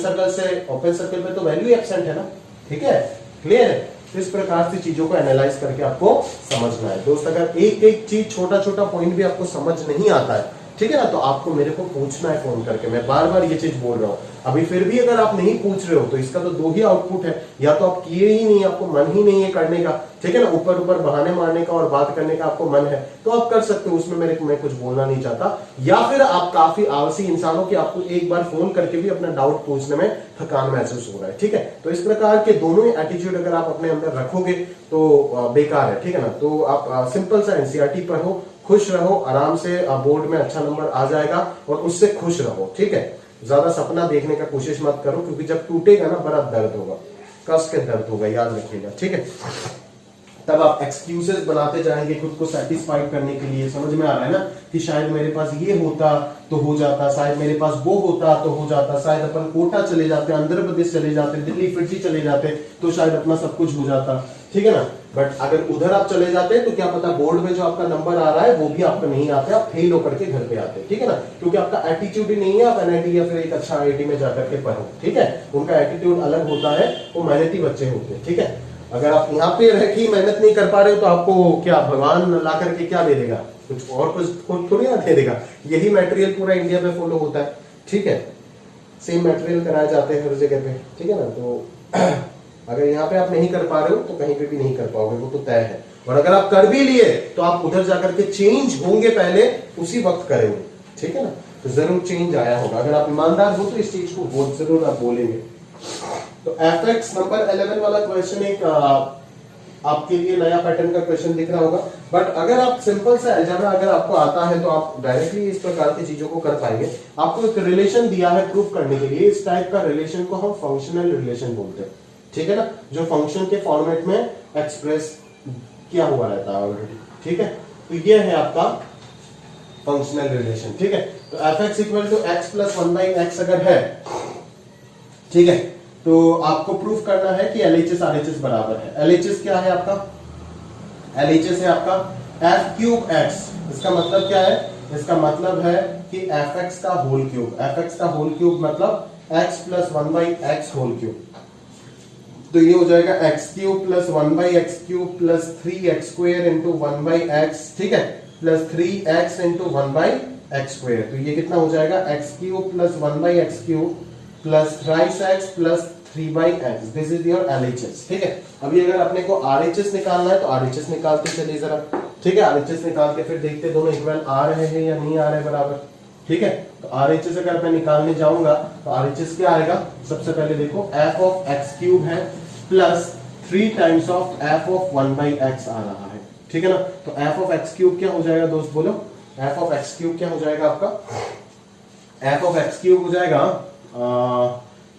सर्कल पे तो वैल्यू एब्सेंट है ना। ठीक है? क्लियर है? इस प्रकार से चीजों को एनालाइज करके आपको समझना है दोस्त। अगर एक एक चीज छोटा छोटा पॉइंट भी आपको समझ नहीं आता है, ठीक है ना, तो आपको मेरे को पूछना है फोन करके। मैं बार बार ये चीज बोल रहा हूं। अभी फिर भी अगर आप नहीं पूछ रहे हो तो इसका तो 2 ही आउटपुट है, या तो आप किए ही नहीं, आपको मन ही नहीं है करने का, ठीक है ना, ऊपर ऊपर बहाने मारने का और बात करने का आपको मन है तो आप कर सकते हो, उसमें मैं कुछ बोलना नहीं चाहता। या फिर आप काफी आलसी इंसान हो कि आपको एक बार फोन करके भी अपना डाउट पूछने में थकान महसूस हो रहा है। ठीक है, तो इस प्रकार के दोनों एटीट्यूड अगर आप अपने अंदर रखोगे तो बेकार है। ठीक है ना। तो आप सिंपल सा एनसीईआरटी पढ़ो, खुश रहो, आराम से बोर्ड में अच्छा नंबर आ जाएगा और उससे खुश रहो। ठीक है, ज्यादा सपना देखने का कोशिश मत करो, क्योंकि जब टूटेगा ना बड़ा दर्द होगा, कस के दर्द होगा, याद रखिएगा। ठीक है, तब आप एक्सक्यूजेस बनाते जाएंगे खुद को सेटिस्फाइड करने के लिए। समझ में आ रहा है ना कि शायद मेरे पास ये होता तो हो जाता, शायद मेरे पास वो होता तो हो जाता, शायद अपन कोटा चले जाते, आंध्र प्रदेश चले जाते, दिल्ली फिजी चले जाते तो शायद अपना सब कुछ हो जाता। ठीक है ना। बट अगर उधर आप चले जाते तो क्या पता बोर्ड में जो आपका नंबर आ रहा है वो भी आपको नहीं आते, आप फेल होकर के घर पे आते। ठीक है ना, क्योंकि आपका एटीट्यूड ही नहीं है। आप एनआईटी या फिर एक अच्छा आईआईटी में जाकर के पढ़ो। ठीक है, उनका एटीट्यूड अलग होता है, वो मेहनती बच्चे होते हैं। ठीक है, अगर आप यहाँ पे रह के मेहनत नहीं कर पा रहे हो तो आपको क्या भगवान ला करके क्या दे देगा? कुछ और कुछ थोड़ी ना दे देगा। यही मटेरियल पूरा इंडिया में फॉलो होता है। ठीक है, सेम मटेरियल कराए जाते हैं हर जगह पे। ठीक है ना। तो अगर यहाँ पे आप नहीं कर पा रहे हो तो कहीं पे भी नहीं कर पाओगे, वो तो तय है। और अगर आप कर भी लिए तो आप उधर जाकर के चेंज होंगे, पहले उसी वक्त करेंगे। ठीक है ना, तो जरूर चेंज आया होगा। अगर आप ईमानदार हो तो इस चीज को जरूर आप बोलेंगे। तो एफएक्स नंबर 11 वाला क्वेश्चन एक आपके लिए नया पैटर्न का क्वेश्चन दिख रहा होगा, बट अगर आप सिंपल सा अलजेब्रा अगर आपको आता है तो आप डायरेक्टली इस प्रकार की चीजों को कर पाएंगे। आपको एक रिलेशन दिया है प्रूफ करने के लिए, इस टाइप का रिलेशन को हम फंक्शनल रिलेशन बोलते हैं। ठीक है ना, जो फंक्शन के फॉर्मेट में एक्सप्रेस किया हुआ रहता है ऑलरेडी। ठीक है, तो ये है आपका फंक्शनल रिलेशन। ठीक है, तो fx equal to x plus 1/x अगर है, ठीक है, तो आपको प्रूफ करना है कि LHS RHS बराबर है। LHS क्या है आपका? LHS है आपका f क्यूब x। इसका मतलब क्या है? इसका मतलब है कि fx का होल क्यूब। fx का होल क्यूब मतलब x plus 1/x whole cube. तो ये हो जाएगा x cube plus 1/x cube plus 3x square into 1/x। ठीक है, plus 3x into 1/x square. तो ये कितना हो जाएगा? x cube plus 1/x cube plus thrice x plus 3/x। This is your LHS। ठीक है, अभी अगर अपने को RHS निकालना है तो RHS निकालते चलिए जरा। ठीक है, RHS निकाल के फिर देखते दोनों इक्वल आ रहे हैं या नहीं आ रहे बराबर। ठीक है, तो RHS अगर मैं निकालने जाऊंगा तो RHS क्या आएगा? सबसे पहले देखो f ऑफ x क्यूब है plus 3 times of f of 1/x आ रहा है। ठीक है ना, तो f ऑफ x क्यूब क्या हो जाएगा दोस्त? बोलो, f ऑफ x क्यूब क्या हो जाएगा आपका? f ऑफ x क्यूब हो जाएगा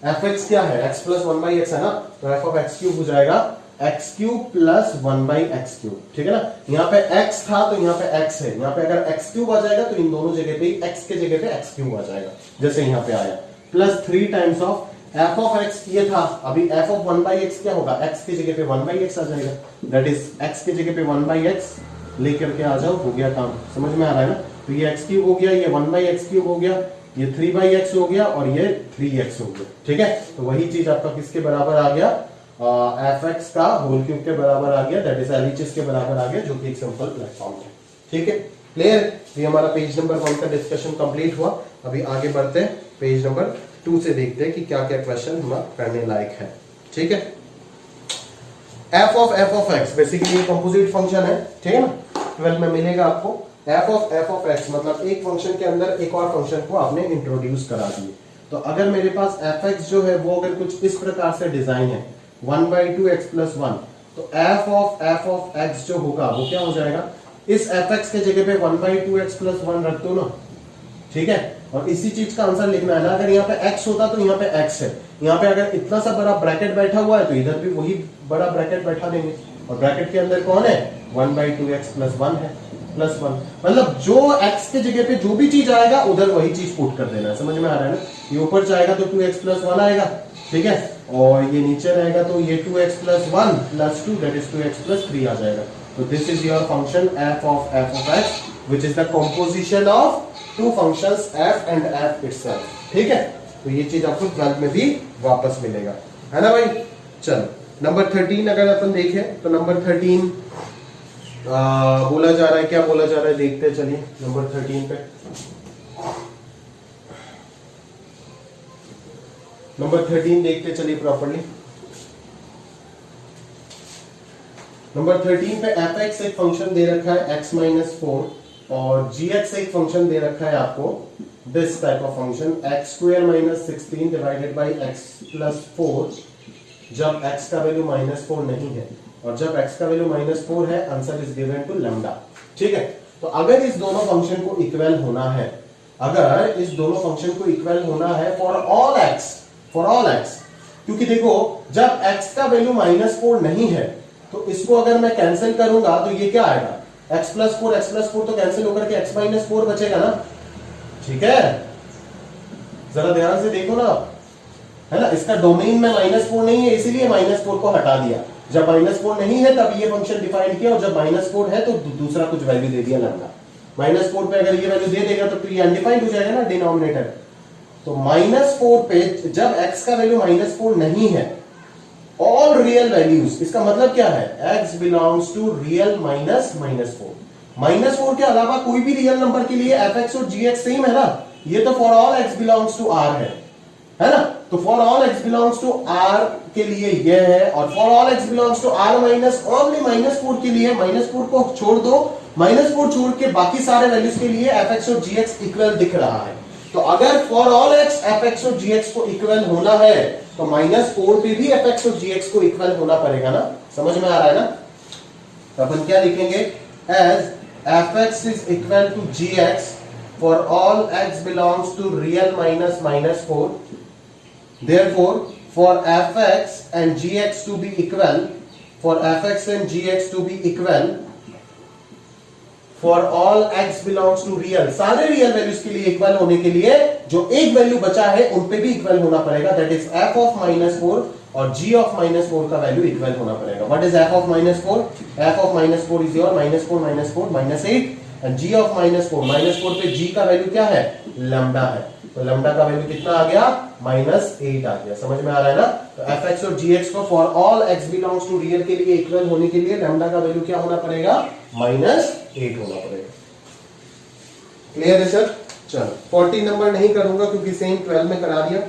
fx क्या है? x प्लस 1/x है ना, तो f ऑफ x क्यूब हो जाएगा x cube plus 1/x cube, ठीक है ना। यहाँ पे x था तो यहाँ पे x है, यहाँ पे अगर x क्यूब आ जाएगा तो इन दोनों जगह पे x के जगह पे x क्यूब आ जाएगा, जैसे यहाँ पे आया, plus 3 times of f of x ये था, अभी f ऑफ 1/x क्या होगा, x की जगह पे 1/x आ जाएगा, दैट इज x की जगह पे 1/x लेकर के आ जाओ, हो गया काम, समझ में आ रहा है ना। तो ये x क्यूब हो गया, ये 1/x क्यूब हो गया, ये 3/x हो गया और ये 3x हो गया, ठीक है। तो वही चीज आपका किसके बराबर आ गया, fx का होल क्यूब के बराबर आ गया, दैट इज LHS के बराबर आ गया, जो कि एक सिंपल प्लेटफॉर्म है, ठीक है, क्लियर। ये हमारा पेज नंबर 1 का डिस्कशन कंप्लीट हुआ। अभी आगे बढ़ते हैं, पेज नंबर 2 से देखते हैं कि क्या क्या क्वेश्चन हमारा करने लायक है, ठीक है। f of x basically composite function है, ठीक है ना, 12 में मिलेगा आपको। f ऑफ x मतलब एक फंक्शन के अंदर एक और फंक्शन को आपने इंट्रोड्यूस करा दिए। तो अगर मेरे पास fx जो है वो अगर कुछ इस प्रकार से डिजाइन है 1/2x + 1, तो f ऑफ x जो होगा वो क्या हो जाएगा, इस fx के जगह पे 1/2x + 1 रख दो ना, ठीक है। और इसी चीज का आंसर लिखना है ना, अगर यहाँ पे x होता तो यहाँ पे x है, यहाँ पे अगर इतना सा बड़ा ब्रैकेट बैठा हुआ है तो इधर भी वही बड़ा ब्रैकेट बैठा देंगे, और ब्रैकेट के अंदर कौन है, 1/2x + 1 है, +1, मतलब जो x के जगह पे जो भी चीज आएगा उधर वही चीज पुट कर देना है, समझ में आ रहा है ना। ये ऊपर जाएगा तो 2x + 1 आएगा, ठीक है, और ये नीचे रहेगा तो ये 2x + 1 + 2 दैट इज 2x + 3 आ जाएगा। तो this is your function f of x which is the composition of two functions f and f itself, ठीक है। तो ये चीज आपको 12 में भी वापस मिलेगा, है ना भाई। चलो नंबर 13 अगर अपन देखें तो नंबर 13 बोला जा रहा है, क्या बोला जा रहा है देखते चलिए नंबर 13 पे। नंबर 13 देखते चलिए प्रॉपर्ली। नंबर 13 पे fx एक फंक्शन दे रखा है x - 4 और gx एक फंक्शन दे रखा है आपको this type of function x² - 16 divided by x + 4, जब x का वैल्यू -4 नहीं है, और जब x का वैल्यू -4 है answer is given to lambda, ठीक है। तो अगर इस दोनों फंक्शन को इक्वल होना है, अगर इस दोनों फंक्शन को इक्वल होना है फॉर ऑल x, क्योंकि देखो जब x का वैल्यू -4 नहीं है तो इसको अगर मैं कैंसिल करूंगा तो ये क्या आएगा, x + 4 तो कैंसिल होकर के x - 4 बचेगा ना, ठीक है। जरा ध्यान से देखो ना, है ना, इसका डोमेन में -4 नहीं है इसीलिए -4 को हटा दिया, जब -4 नहीं है तब ये फंक्शन डिफाइन किया, और जब -4 है तो दूसरा कुछ वैल्यू दे दिया लैम्डा। -4 पे अगर ये वैल्यू दे देगा तो ये अनडिफाइंड हो जाएगा ना डिनोमिनेटर। तो -4 पे जब x का वैल्यू -4 नहीं है, ऑल रियल वैल्यूज, इसका मतलब क्या है, x बिलोंग्स टू रियल -4, -4 के अलावा कोई भी रियल नंबर के लिए fx और gx सेम है ना, ये तो for all x belongs to r है ना। तो for all x belongs to r के लिए ये है, और for all x belongs to r minus only -4 के लिए, -4 को छोड़ दो, -4 छोड़ के बाकी सारे वैल्यूज के लिए fx और gx इक्वल दिख रहा है। तो अगर फॉर ऑल x fx और gx को इक्वल होना है तो -4 पे भी fx और gx को इक्वल होना पड़ेगा ना, समझ में आ रहा है ना। तो अपन क्या लिखेंगे, as fx is equal to gx for all x belongs to real -4, therefore for fx and gx to be equal, for fx and gx to be equal, for all x belongs to real, सारे real values के लिए equal होने के लिए जो एक value बचा है उन पे भी इक्वल होना पड़ेगा, दैट इज f ऑफ -4 और g ऑफ -4 का वैल्यू इक्वल होना पड़ेगा। What is f of -4, f of -4 is your -4 -8 and g of -4 पे g का वैल्यू क्या है, लैम्डा है, तो लैम्डा का वैल्यू कितना आ गया, -8 आ गया, समझ में आ रहा है ना। तो fx और gx को for all x belongs to real के लिए इक्वल होने के लिए लैम्डा का वैल्यू क्या होना पड़ेगा, -8 होना पड़ेगा। क्लियर है सर। चलो 14 नंबर नहीं करूंगा क्योंकि सेम 12 में करा दिया,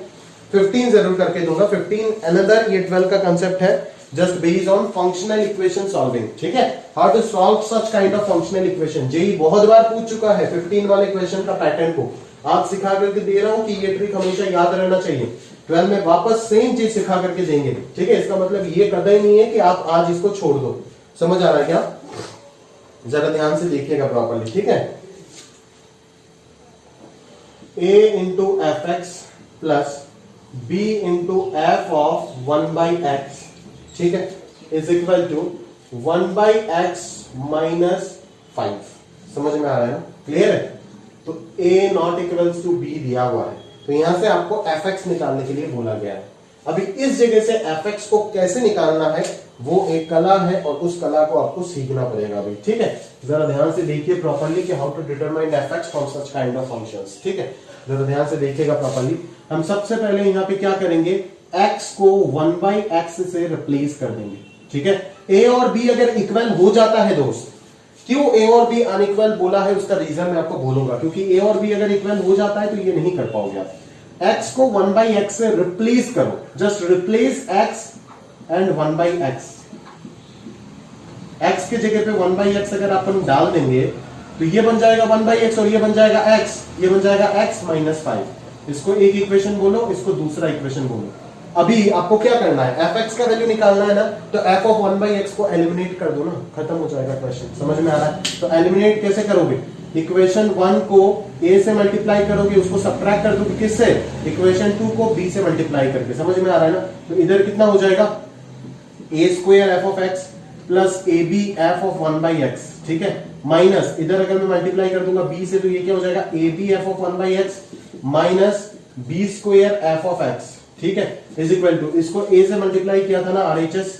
15 जरूर करके दूंगा। 15 अनदर, ये 12 का कंसेप्ट है just based on functional equation solving, ठीक है, how to solve such kind of functional equation. JEE बहुत बार पूछ चुका है 15 वाले क्वेश्चन का पैटर्न को, आप सिखा करके दे रहा हूं कि ये ट्रिक हमेशा याद रहना चाहिए। 12 में वापस सेम चीज सिखा करके देंगे, ठीक है, इसका मतलब ये कदम नहीं है कि आप आज इसको छोड़ दो, समझ आ रहा है क्या, जरा ध्यान से देखिएगा प्रॉपर्ली, ठीक है। a into F X plus b into F of 1/x, ठीक है, is equal to 1/x minus 5। समझ में आ रहा है ना, क्लियर है। तो a not equals to b दिया हुआ है, तो यहां से आपको fx निकालने के लिए बोला गया है। अभी इस जगह से fx को कैसे निकालना है वो एक कला है, और उस कला को आपको सीखना पड़ेगा अभी, ठीक है। जरा ध्यान से देखिए प्रॉपर्ली कि how to determine fx from such kind of functions, ठीक है। जरा ध्यान से देखिएगा प्रॉपर्ली। हम सबसे पहले यहाँ पे क्या करेंगे, x को 1/x से रिप्लेस कर देंगे, ठीक है। a और b अगर इक्वल हो जाता है दोस्त, क्यों a और b अनइक्वल बोला है उसका रीजन मैं आपको बोलूंगा, क्योंकि a और b अगर इक्वल हो जाता है तो ये नहीं कर पाओगे आप। x को 1/x से रिप्लेस करो, just replace x and 1/x। x के जगह पे 1/x अगर अपन डाल देंगे तो ये बन जाएगा 1/x और ये बन जाएगा x, ये बन जाएगा x माइनस 5। इसको एक इक्वेशन बोलो, इसको दूसरा इक्वेशन बोलो। अभी आपको क्या करना है, fx का वैल्यू निकालना है ना, तो f ऑफ 1/x को एलिमिनेट कर दो ना, खत्म हो जाएगा क्वेश्चन। समझ में आ रहा है। तो एलिमिनेट कैसे करोगे, इक्वेशन 1 को a से मल्टीप्लाई करोगे, उसको सबट्रैक्ट कर दोगे किससे, इक्वेशन 2 को b से मल्टीप्लाई करके। समझ में आ रहा है ना। तो इधर कितना हो जाएगा, a square f of x plus ab f of 1/x, ठीक है, माइनस इधर अगर मैं मल्टीप्लाई कर दूंगा b से, तो ये क्या हो जाएगा, ab f of 1/x minus b square f of x, ठीक है, इज इक्वल टू, इसको a से मल्टीप्लाई किया था ना RHS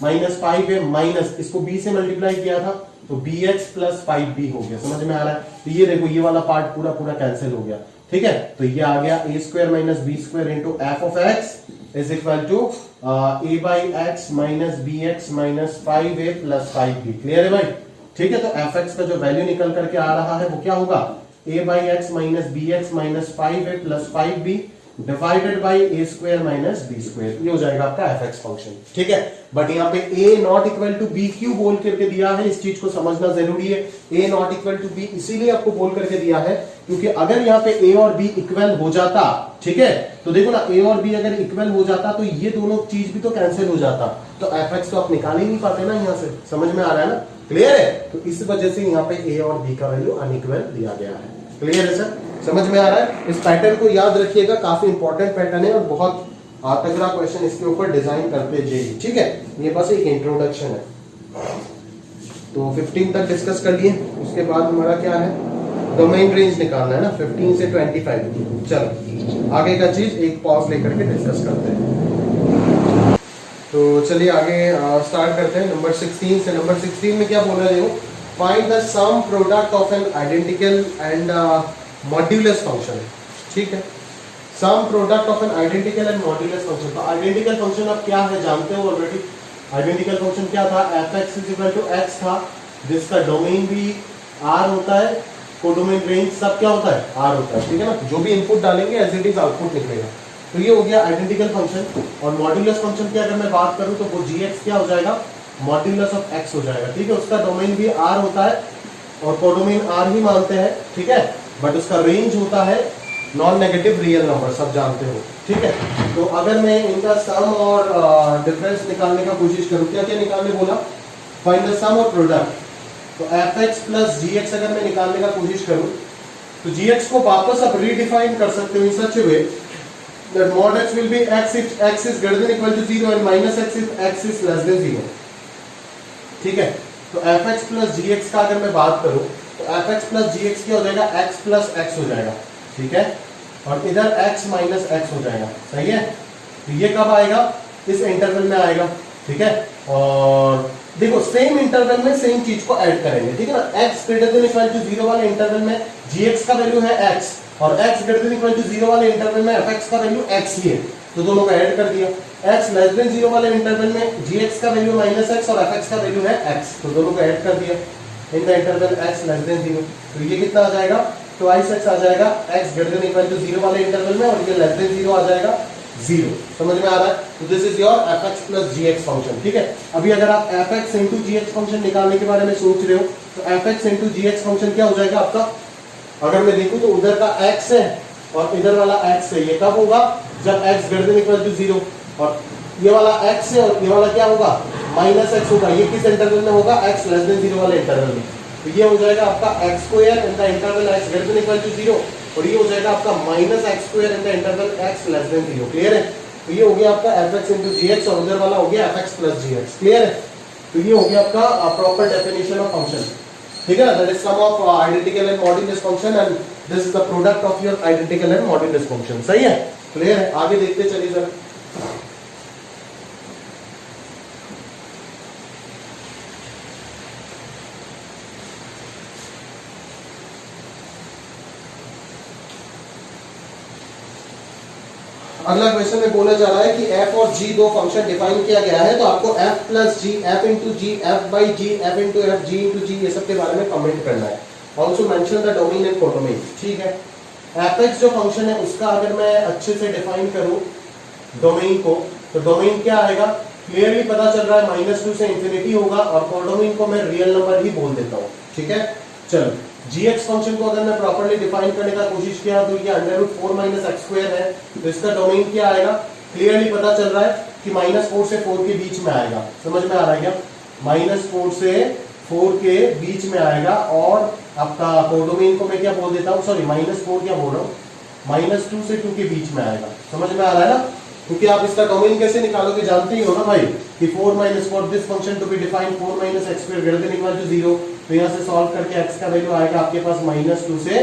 माइनस 5 है, माइनस इसको b से मल्टीप्लाई किया था तो bx प्लस 5b हो गया। समझ में आ रहा है। तो ये देखो ये वाला पार्ट पूरा पूरा कैंसिल हो गया, ठीक है। तो ये आ गया a square minus b square into f of x is equal to a/x minus bx minus 5a plus 5b। Clear है भाई, ठीक है। तो fx का जो वैल्यू निकल करके आ रहा है वो क्या होगा, a/x minus bx minus 5a plus 5b divided by A square minus B square, ये हो जाएगा आपका fx फंक्शन, ठीक है। बट यहाँ पे a not equal to b क्यों बोल करके दिया है, इस चीज को समझना जरूरी है। a not equal to b इसीलिए आपको बोल करके दिया है क्योंकि अगर यहाँ पे a और b इक्वल हो जाता, ठीक है, तो देखो ना a और b अगर इक्वल हो जाता तो ये दोनों चीज भी तो कैंसिल हो जाता, तो fx तो आप निकाल ही नहीं पाते ना यहाँ से। समझ में आ रहा है ना, क्लियर है। तो इस वजह से यहाँ पे a और b का वैल्यू अनइक्वल दिया गया है। क्लियर है सर, समझ में आ रहा है। इस पैटर्न को याद रखिएगा, काफी इंपॉर्टेंट पैटर्न है और बहुत तगड़ा क्वेश्चन इसके ऊपर डिजाइन करते जेई, ठीक है। ये बस एक इंट्रोडक्शन है। तो 15 तक डिस्कस कर लिए, उसके बाद हमारा क्या है, डोमेन रेंज निकालना है ना, 15 से 25। चलो आगे का चीज एक पॉज लेकर के डिस्कस करते हैं। तो चलिए आगे स्टार्ट करते हैं नंबर 16 से। नंबर 16 में क्या बोल रहे हो, find the sum product of an identical and modulus function, ठीक है। Sum product of an identical and modulus function. तो आइडेंटिकल फंक्शन अब क्या है जानते हो ऑलरेडी। आइडेंटिकल फंक्शन क्या था, fx is equal to x था, जिसका डोमेन भी r होता है, कोडोमेन रेंज सब क्या होता है, r होता है, ठीक है ना। जो भी इनपुट डालेंगे एज इट इज आउटपुट निकलेगा। तो ये हो गया आइडेंटिकल फंक्शन। और मॉड्यूलस फंक्शन की अगर मैं बात करूं तो वो gx क्या हो जाएगा, मॉड्यूलस ऑफ x हो जाएगा, ठीक है। उसका डोमेन भी r होता है और कोडोमेन r ही मानते हैं, ठीक है, बट उसका रेंज होता है नॉन नेगेटिव रियल नंबर, सब जानते हो, ठीक है। तो अगर मैं इनका सम और डिफरेंस निकालने का कोशिश करूं, क्या क्या निकालने बोला, फाइंड द सम और प्रोडक्ट। तो fx प्लस gx अगर मैं निकालने का कोशिश करूं तो gx को वापस आप रीडिफाइन कर सकते हो in such way that mod x will be x if x is greater than equal to 0 and minus x if x is less than 0, ठीक है। तो fx प्लस gx का अगर मैं बात करूं तो fx प्लस gx क्या हो जाएगा, x प्लस x हो जाएगा, ठीक है, और इधर x माइनस x हो जाएगा, सही है। तो ये कब आएगा, इस इंटरवल में आएगा, ठीक है। और देखो सेम इंटरवल में सेम चीज को ऐड करेंगे, ठीक है ना। x greater than equal to 0 वाले इंटरवल में gx का वैल्यू है x और x greater than equal to 0 वाले इंटरवल में fx का वैल्यू x ही है, तो दोनों को ऐड कर दिया। x लेस देन 0 वाले इंटरवल में gx का वैल्यू माइनस x और fx का वैल्यू है x, तो दोनों को ऐड कर दिया इन the interval x less than 0। तो ये कितना आ जाएगा, ट्वाइस x आ जाएगा x greater than equal to 0 वाले इंटरवल में, और ये लेस देन 0 आ जाएगा 0। समझ में आ रहा है। तो this is your fx plus gx function, ठीक है। अभी अगर आप fx इंटू gx फंक्शन निकालने के बारे में सोच रहे हो तो fx इंटू gx फंक्शन क्या हो जाएगा आपका, अगर मैं देखूं तो उधर का x है और इधर वाला x है, ये कब होगा, जब x greater than equal to 0, और ये वाला x है और ये वाला क्या होगा, माइनस x होगा। ये किस इंटरवल में होगा, x लेस देन 0 वाले इंटरवल में। तो ये हो जाएगा आपका x square in the interval x greater than equal to 0, और ये हो जाएगा आपका minus x square in the interval x less than 0। Clear है। तो ये हो गया आपका F X into G X और उधर वाला हो गया F X plus G X. Clear है? तो ये हो गया आपका प्रॉपर डेफिनेशन ऑफ फंक्शन। ठीक है ना? That is sum of identical and modulus function and this is the product of your identical and modulus function. सही है? क्लियर है? आगे देखते चलिए सर। अगला क्वेश्चन में बोला जा रहा है कि f और g दो फंक्शन डिफाइन किया गया है, तो आपको f plus G, f into G, f by G, f into f, g into G, ये सब के बारे में कमेंट करना है। Also mention the domain and codomain. ठीक है? fx जो फंक्शन है उसका अगर मैं अच्छे से डिफाइन करूं डोमेन को, तो डोमेन क्या आएगा? क्लियरली पता चल रहा है -2 से इंफिनिटी होगा और कोडोमेन को मैं रियल नंबर ही बोल देता हूं। ठीक है? चलो, gx फंक्शन को अगर मैं प्रॉपर्ली डिफाइन करने का कोशिश किया तो ये √4 माइनस एक्स स्क्वायर है, तो इसका डोमेन क्या आएगा? क्लियरली पता चल रहा है कि -4 से 4 के बीच में आएगा। समझ में आ रहा है क्या? -4 से 4 के बीच में आएगा और आपका कोडोमेन को मैं क्या बोल देता हूँ, सॉरी -4 क्या बोल रहा हूँ, -2 से 2 के बीच में आएगा। समझ में आ रहा है ना? क्योंकि आप इसका डोमेन कैसे निकालोगे जानते ही हो ना भाई, कि 4 minus for this function to be define 4 minus x square greater than equal to 0, तो यहाँ से सॉल्व करके x का वैल्यू आएगा आपके पास -2 से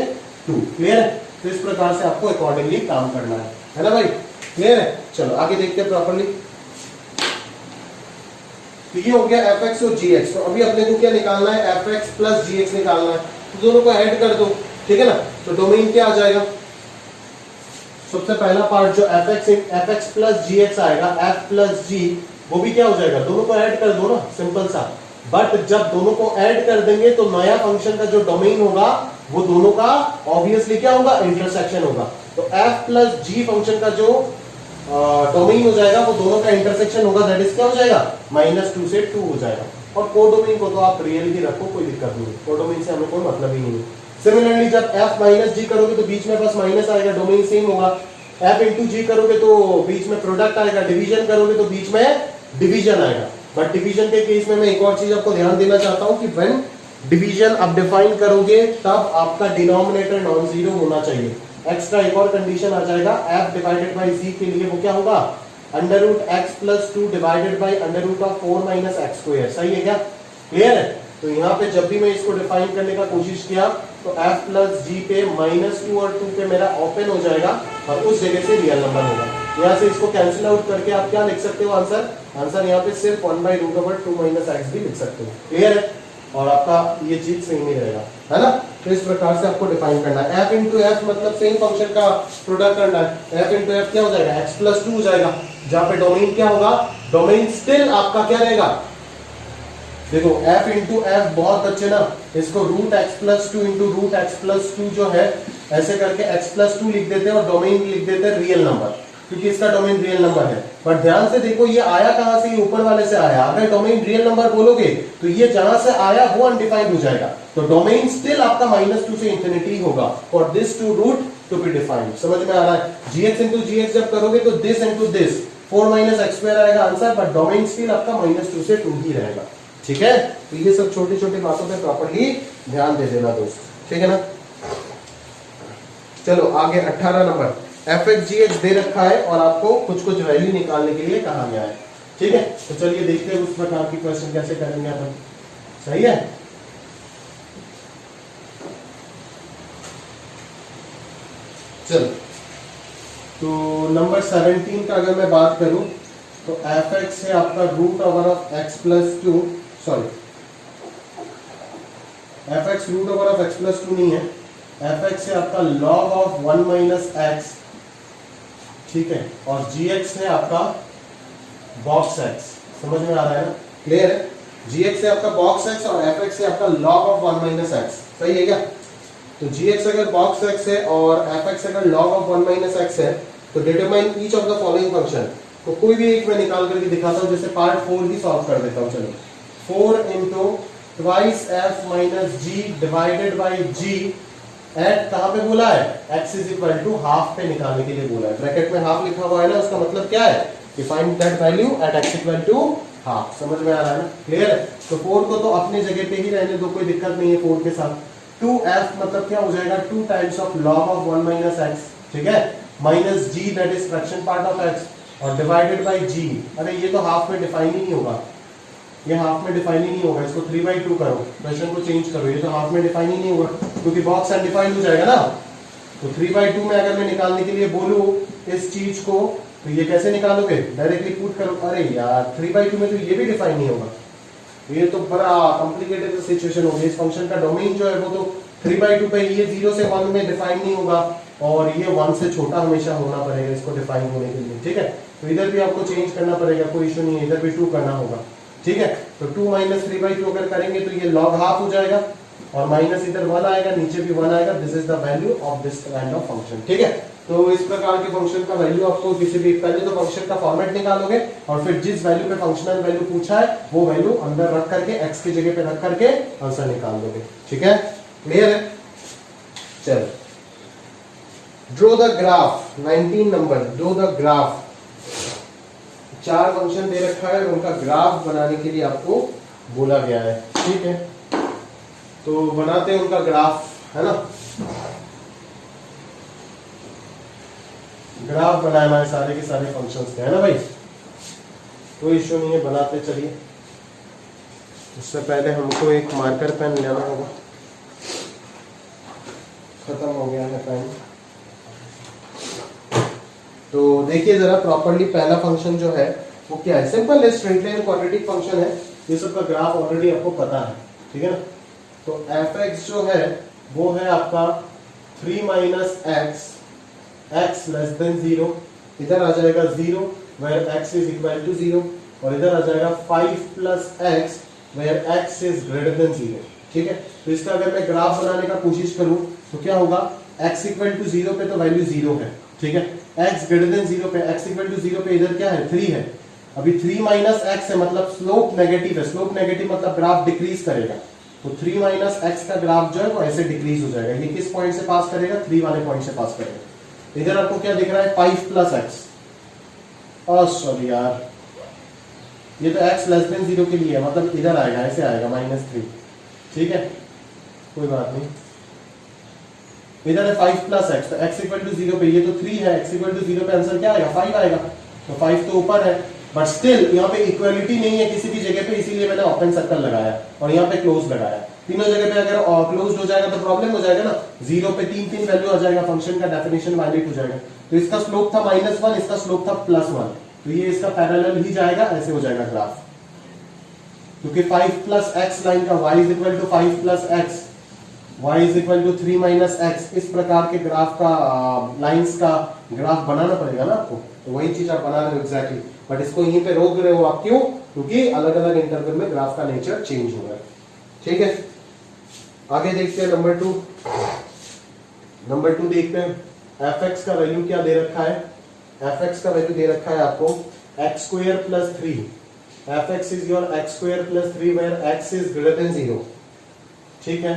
2। क्लियर है? तो इस प्रकार से आपको अकॉर्डिंगली काम करना है ना भाई? क्लियर है? चलो आगे देखते हैं प्रॉपर्ली। तो ये हो गया fx और gx। तो अभी अपने को क्या निकालना है? fx प्लस gx निकालना है, तो दोनों को ऐड कर दो। ठीक है ना? तो डोमेन क्या आ जाएगा? सबसे पहला पार्ट जो fx प्लस gx आएगा, f प्लस g, वो भी क्या हो जाएगा? दोनों को ऐड कर दो ना, सिंपल सा। बट जब दोनों को ऐड कर देंगे तो नया फंक्शन का जो डोमेन होगा वो दोनों का ऑब्वियसली क्या होगा? इंटरसेक्शन होगा। तो f प्लस g फंक्शन का जो डोमेन हो जाएगा वो दोनों का इंटरसेक्शन होगा, दैट इज क्या हो जाएगा? -2 से 2 हो जाएगा। और कोडोमेन को तो आप रियल ही रखो, कोई दिक्कत नहीं, कोडोमेन से हमें कोई मतलब ही नहीं है। सिमिलरली जब f माइनस जी करोगे तो बीच में बस माइनस आएगा, डोमेन सेम होगा। f इंटू जी करोगे तो बीच में प्रोडक्ट आएगा, डिवीजन करोगे तो बीच में डिवीजन आएगा। बट डिवीजन के केस में मैं एक और चीज आपको ध्यान देना चाहता हूं कि व्हेन डिवीजन आप डिफाइन करोगे तब आपका डिनोमिनेटर नॉन जीरो होना चाहिए। एक्स्ट्रा एक और कंडीशन आ जाएगा, f डिवाइडेड बाई z के लिए वो क्या होगा? √x plus 2 divided by √4 minus x square. सही है क्या? क्लियर है? तो यहाँ पे जब भी मैं इसको डिफाइन करने का कोशिश किया तो f प्लस जी पे -2 और 2 पे मेरा ओपन हो जाएगा और उस जगह से रियल नंबर होगा। यहाँ से इसको कैंसिल आउट करके आप क्या लिख सकते हो? आंसर यहाँ पे सिर्फ 1/√2 माइनस एक्स भी लिख सकते हो। क्लियर है? और आपका ये चीज सेम ही रहेगा, है ना? तो इस प्रकार से आपको डिफाइन करना है। f इंटू एफ मतलब सेम फंक्शन का प्रोडक्ट करना है। f इंटू एफ क्या हो जाएगा? x प्लस 2 हो जाएगा, जहां पे डोमेन क्या होगा? डोमेन स्टिल आपका क्या रहेगा? देखो f इंटू एफ, बहुत अच्छे ना, इसको √x plus 2 into √x plus 2 जो है ऐसे करके x प्लस 2 लिख देते हैं और डोमेन लिख देते हैं रियल नंबर, क्योंकि इसका डोमेन रियल नंबर है। बट ध्यान से देखो ये आया कहां से? ऊपर वाले से आया। अगर डोमेन रियल नंबर बोलोगे तो ये जहां से आया वो अनडिफाइंड हो जाएगा, तो डोमेन स्टिल आपका -2 से इंफिनिटी होगा for this to root to be defined. समझ में आ रहा है? gx इंटू gx जब करोगे तो this into this 4 minus x square आएगा आंसर, बट डोमेन स्टिल आपका -2 से 2 ही रहेगा। ठीक है? तो ये सब छोटी छोटी बातों पे प्रॉपर्ली ध्यान दे देना दोस्त। ठीक है ना? चलो आगे 18 नंबर, fx gx दे रखा है और आपको कुछ कुछ वैल्यू निकालने के लिए कहा गया है। ठीक है? तो चलिए देखते हैं उस प्रकार की क्वेश्चन कैसे करेंगे अपन। सही है? चलो, तो नंबर 17 का अगर मैं बात करूं तो fx है आपका √x plus 2, sorry fx √x plus 2 नहीं है, fx है आपका log ऑफ 1 माइनस एक्स। ठीक है? और gx है आपका बॉक्स x। समझ में आ रहा है ना? क्लियर है? gx है आपका बॉक्स x और fx है आपका log ऑफ 1 माइनस एक्स। सही है क्या? तो gx अगर बॉक्स x है और fx अगर log ऑफ 1 माइनस एक्स है तो determine each of the following function. तो कोई भी एक मैं निकाल करके दिखाता हूं, जैसे पार्ट 4 ही सॉल्व कर देता हूं। चलो, 4 into twice F minus G divided by G at कहां पे बोला है? x is equal to half पे निकालने के लिए बोला है। ब्रैकेट में हाफ लिखा हुआ है ना, उसका मतलब क्या है? कि find that value at x equal to half. समझ में आ रहा है ना? क्लियर है? तो 4 को तो अपने जगह पे ही रहने दो, कोई दिक्कत नहीं है 4 के साथ। 2f मतलब क्या हो जाएगा? 2 times of log of 1 minus X. ठीक है? Minus G that is fraction part of x और डिवाइडेड बाई जी। अरे ये तो हाफ में डिफाइन ही नहीं होगा, ये हाफ में डिफाइन ही नहीं होगा, इसको 3/2 करो, क्वेश्चन को चेंज करो, ये तो हाफ में डिफाइन ही नहीं होगा क्योंकि बॉक्स अनडिफाइंड हो जाएगा ना। तो 3/2 में अगर मैं निकालने के लिए बोलूं इस चीज को तो ये कैसे निकालोगे, डायरेक्टली पुट करो। अरे यार 3/2 में तो ये भी डिफाइन नहीं होगा, ये तो बड़ा कॉम्प्लिकेटेड सिचुएशन हो गई। इस फंक्शन का डोमेन जो है वो तो 3/2 पे, ये 0 से 1 में डिफाइन नहीं होगा और ये 1 से छोटा हमेशा होना पड़ेगा इसको डिफाइन होने के लिए, ठीक है। तो इधर भी आपको चेंज करना पड़ेगा, कोई इशू नहीं है, इधर भी 2 करना होगा, ठीक है। तो 2 - 3/2 अगर करेंगे तो ये log हाफ हो जाएगा और माइनस इधर 1 आएगा, नीचे भी 1 आएगा। This is the value of this kind of function, ठीक है। तो इस प्रकार के फंक्शन का वैल्यू आपको किसी भी, पहले तो फंक्शन का फॉर्मेट निकालोगे और फिर जिस वैल्यू पे फंक्शनल वैल्यू पूछा है वो वैल्यू अंदर रख करके एक्स की जगह पे रख करके आंसर निकाल दोगे, ठीक है। क्लियर है? चलो draw the graph, 19 number, draw the graph. 4 function दे रखा है, उनका ग्राफ बनाने के लिए आपको बोला गया है, ठीक है। तो बनाते हैं उनका ग्राफ, है ना। ग्राफ बनाना है सारे के सारे फंक्शंस के, है ना भाई, कोई इश्यू नहीं है, बनाते चलिए। उससे पहले हमको एक मार्कर पेन लेना होगा, खत्म हो गया है पेन। तो देखिए जरा प्रॉपर्ली, पहला फंक्शन जो है वो क्या है, सिंपल है, स्ट्रेट लाइन क्वाड्रेटिक फंक्शन है, ये सब का ग्राफ ऑलरेडी आपको पता है, ठीक है ना। तो f(x) जो है वो है आपका 3 - x, x less than 0, इधर आ जाएगा 0 where x is equal to 0 और इधर आ जाएगा 5 + x where x is greater than 0, ठीक है। तो इसका अगर मैं ग्राफ बनाने का कोशिश करूं तो क्या होगा, x equal to 0 पे तो वैल्यू 0 है, ठीक है। x greater than 0 पे, x equal to 0 पे इधर क्या है, 3 है। अभी 3 - x है मतलब स्लोप नेगेटिव है, स्लोप नेगेटिव मतलब ग्राफ डिक्रीज करेगा। तो 3 - x का ग्राफ जो है वो ऐसे डिक्रीज हो जाएगा। ये किस पॉइंट से पास करेगा, 3 वाले पॉइंट से पास करेगा। इधर आपको क्या दिख रहा है, 5 + x, सॉरी यार, ये तो x लेस देन 0 के लिए है, मतलब इधर आएगा, ऐसे आएगा -3, ठीक है, कोई बात नहीं। इधर है 5 + x, तो x equal to 0 पे, ये तो 3 है, x equal to 0 पे आंसर क्या आएगा, 5 आएगा। तो 5 तो ऊपर है, बट स्टिल यहाँ पे इक्वलिटी नहीं है किसी भी जगह पे, इसीलिए मैंने ओपन सर्कल लगाया और यहाँ पे क्लोज लगाया। तीनों जगह पे अगर क्लोज हो जाएगा तो प्रॉब्लम हो जाएगा ना, 0 पे 3 वैल्यू आ जाएगा, फंक्शन का डेफिनेशन वायलेट हो जाएगा। तो इसका स्लोप था -1, इसका स्लोप था +1, तो ये इसका पैरेलल ही जाएगा, ऐसे हो जाएगा ग्राफ। क्योंकि 5 + x लाइन का y = 5 + x, y = 3 - x, इस प्रकार के ग्राफ का लाइंस का ग्राफ बनाना पड़ेगा ना आपको। तो वही चीज आप बना रहे हो एग्जैक्टली, बट इसको यहीं पे रोक रहे हो आप, क्यों, क्योंकि अलग अलग इंटरवल में ग्राफ का नेचर चेंज हो रहा है, ठीक है। आगे देखते हैं नंबर 2। नंबर 2 देखते हैं, f(x) का वैल्यू क्या दे रखा है, f(x) का वैल्यू दे रखा है आपको x² + 3, f(x) is your x² + 3 where x is greater than 0, ठीक है।